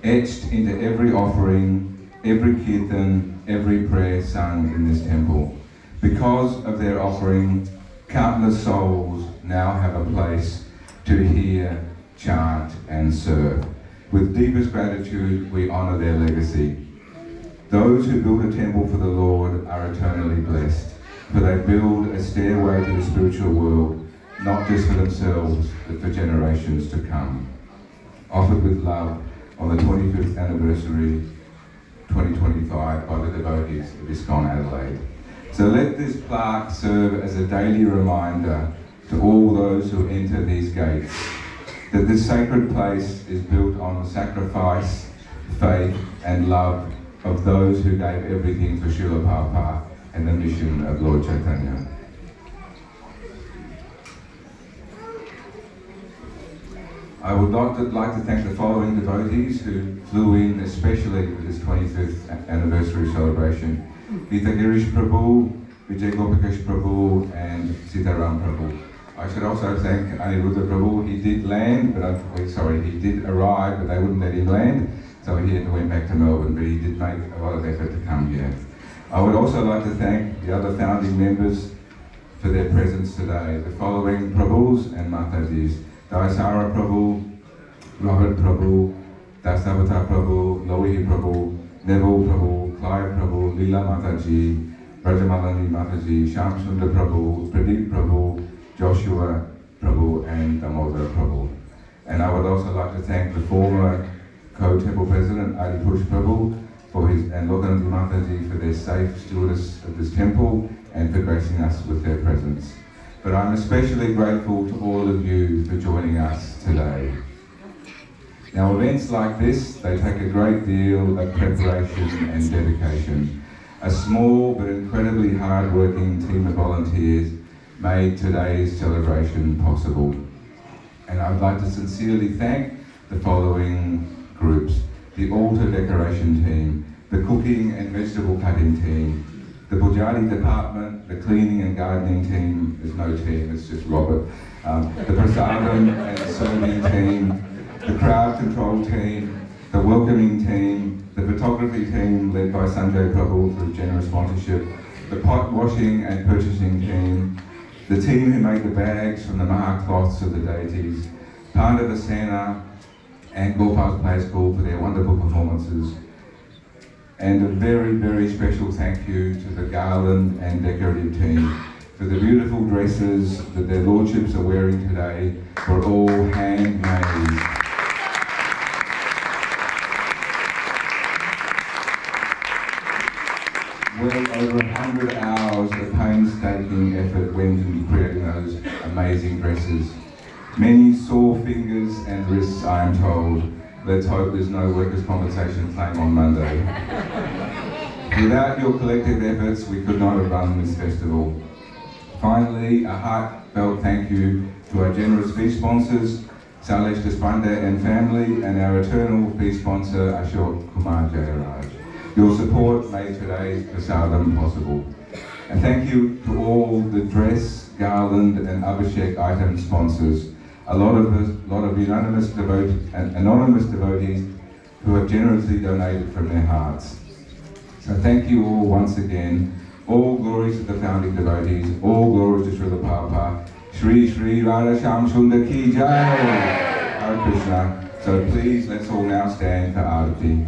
Etched into every offering, every kirtan, every prayer sung in this temple. Because of their offering, countless souls now have a place to hear, chant and serve. With deepest gratitude, we honour their legacy. Those who build a temple for the Lord are eternally blessed, for they build a stairway to the spiritual world, not just for themselves, but for generations to come. Offered with love on the 25th anniversary 2025 by the devotees of ISKCON Adelaide. So let this plaque serve as a daily reminder to all those who enter these gates that this sacred place is built on the sacrifice, faith and love of those who gave everything for Srila Prabhupada and the mission of Lord Chaitanya. I would like to thank the following devotees who flew in especially for this 25th anniversary celebration. Jita Girish Prabhu, Vijay Gopikash Prabhu and Sitaram Prabhu. I should also thank Aniruddha Prabhu. He did land, but he did arrive, but they wouldn't let him land, so he went back to Melbourne, but he did make a lot of effort to come here. I would also like to thank the other founding members for their presence today. The following Prabhus and Matajis: Dayasara Prabhu, Robert Prabhu, Dasavata Prabhu, Lohi Prabhu, Neville Prabhu, Clive Prabhu, Leela Mataji, Rajamalani Mataji, Shyamsundar Prabhu, Pradeep Prabhu, Joshua Prabhu and Damodar Prabhu. And I would also like to thank the former co-temple president, Adi Purush Prabhu, and Lokanandi Mataji for their safe stewardess of this temple and for gracing us with their presence. But I'm especially grateful to all of you for joining us today. Now, events like this, they take a great deal of preparation and dedication. A small but incredibly hard-working team of volunteers made today's celebration possible. And I'd like to sincerely thank the following groups: the altar decoration team, the cooking and vegetable cutting team, the Pujari department, the cleaning and gardening team, there's no team, it's just Robert, the prasadam and serving team, the crowd control team, the welcoming team, the photography team led by Sanjay Prabhu through generous sponsorship, the pot washing and purchasing team, the team who made the bags from the Maha cloths of the deities, Pandava, Sena and Gopals Play School for their wonderful performances. And a very, very special thank you to the garland and decorative team for the beautiful dresses that their lordships are wearing today, were all handmade. Well over 100 hours of painstaking effort went into creating those amazing dresses. Many and wrists, I am told. Let's hope there's no workers' compensation claim on Monday. Without your collective efforts, we could not have run this festival. Finally, a heartfelt thank you to our generous fee sponsors, Salesh Deshpande and family, and our eternal fee sponsor, Ashok Kumar Jayaraj. Your support made today's prasadam possible. And thank you to all the dress, garland and Abhishek item sponsors, a lot of anonymous devotees who have generously donated from their hearts. So thank you all once again. All glories to the founding devotees, all glories to Srila Prabhupada. Shri Shri Radha Shyamsundar Ki Jai. Hare Krishna. So please, let's all now stand for Arti.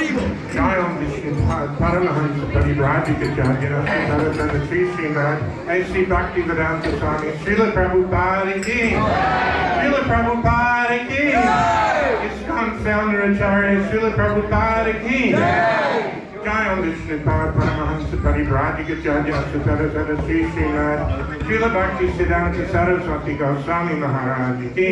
Jai Om Vishnu Paramahansa Parivrajikacharya Sarasana Sri Srimad A.C. Bhaktivedanta Swami Srila Prabhupada Ki Srila Prabhupada Ki ISKCON Founder Acharya Srila Prabhupada Ki Jai Om Vishnu Paramahansa Parivrajikacharya Sarasana Sri Srimad Srila Bhakti Siddhanta Saraswati Goswami Maharaj Ki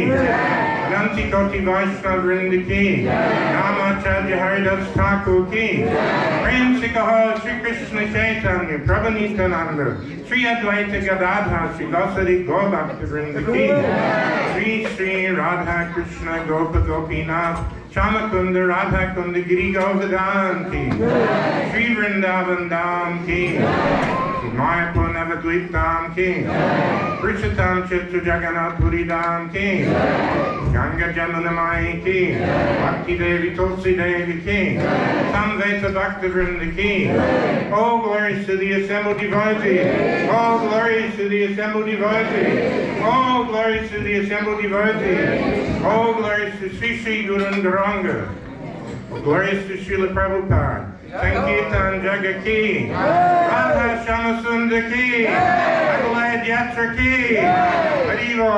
Nanti Koti Vaishnava Vrinda Ki Namacharya Haridas Thakur Ki Prem Sikaha Sri Krishna Chaitanya Prabhu Nityananda Sri Advaita Gadadha Sri Dasari Gopal Vrinda Ki Sri Sri Radha Krishna Gopa Gopinath Shyamasundar Radha Kunda Giri Govardhan Ki Sri Vrindavan Dham Ki Mayapur Navadvip Dham Ki Purushottam Chitra Jagannath Puri Dham Ki Ganga Jamuna Mai Ki Bhakti Devi Tulsi Devi Ki Samveta Bhakta Vrinda Ki All glories to the assembled devotees. All glories to the assembled devotees. All glories to the assembled devotees. All glories to Sri Sri Guru and Garanga. Glories to Srila Prabhupada. Sankirtan Jaga Ki. Radha Shyamasundar Ki. Adelaide Yatra Ki. Haribo.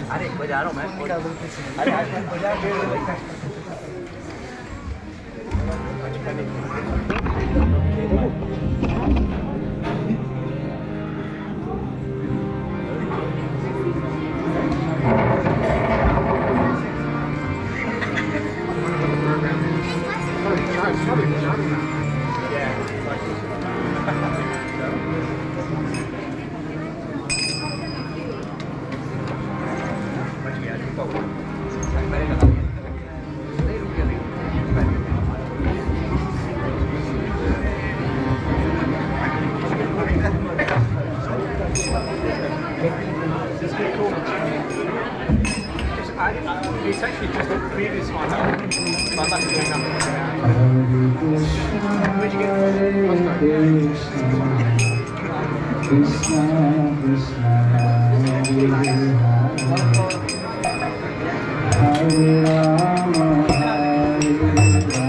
अरे बजा रहा हूँ मैं अरे आज मैं बजा It's actually just a previous one. But that's the number. Where'd you get Krishna, Krishna, Hare Rama, Hare Krishna.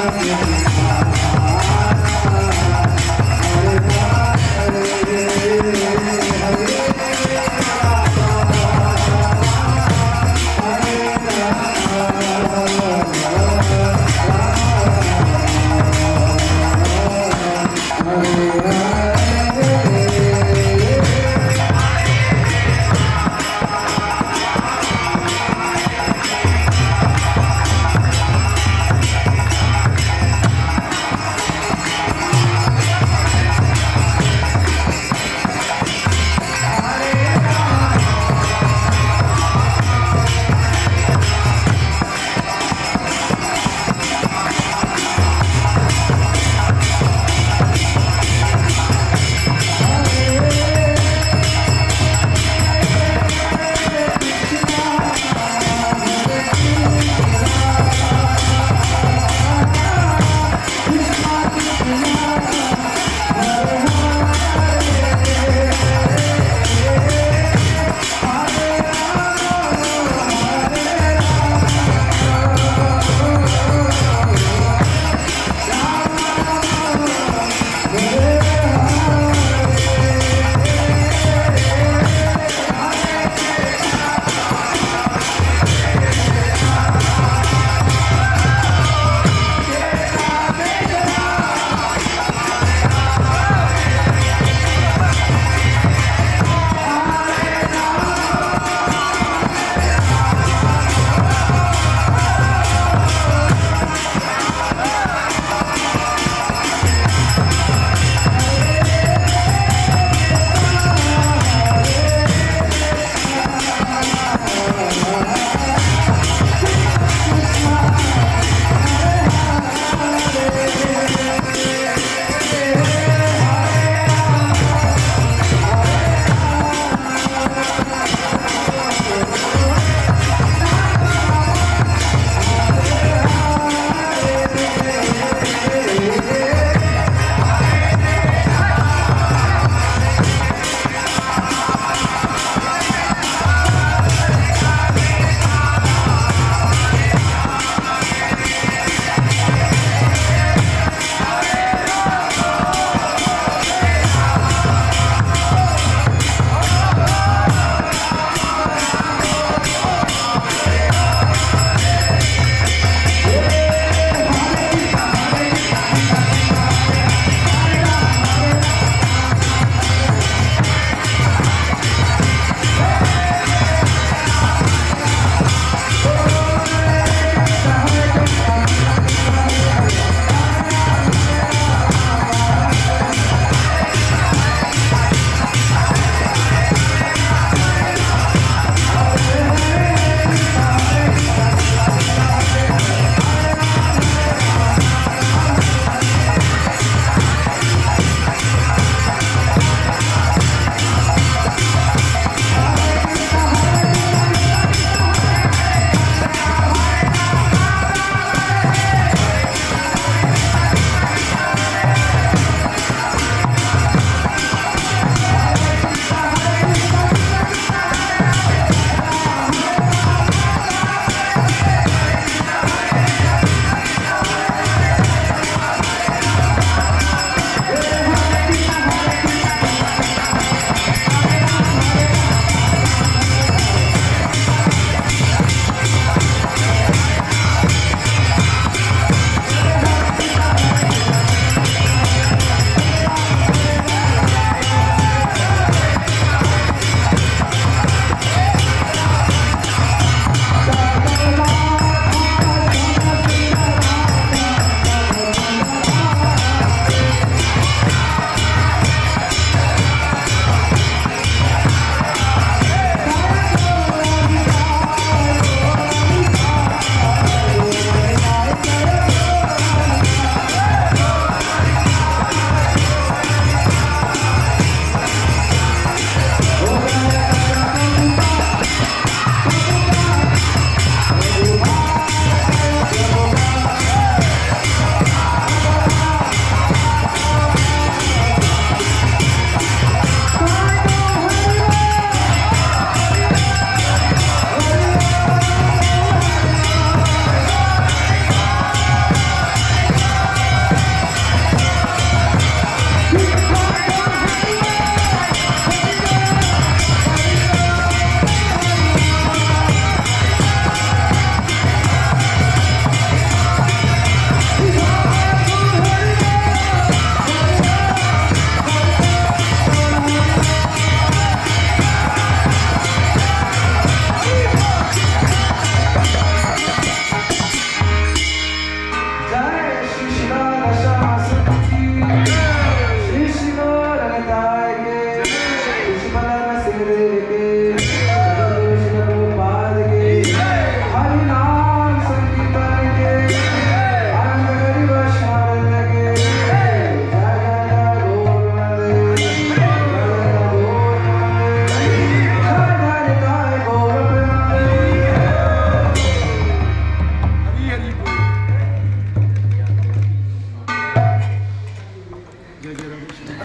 Thank you.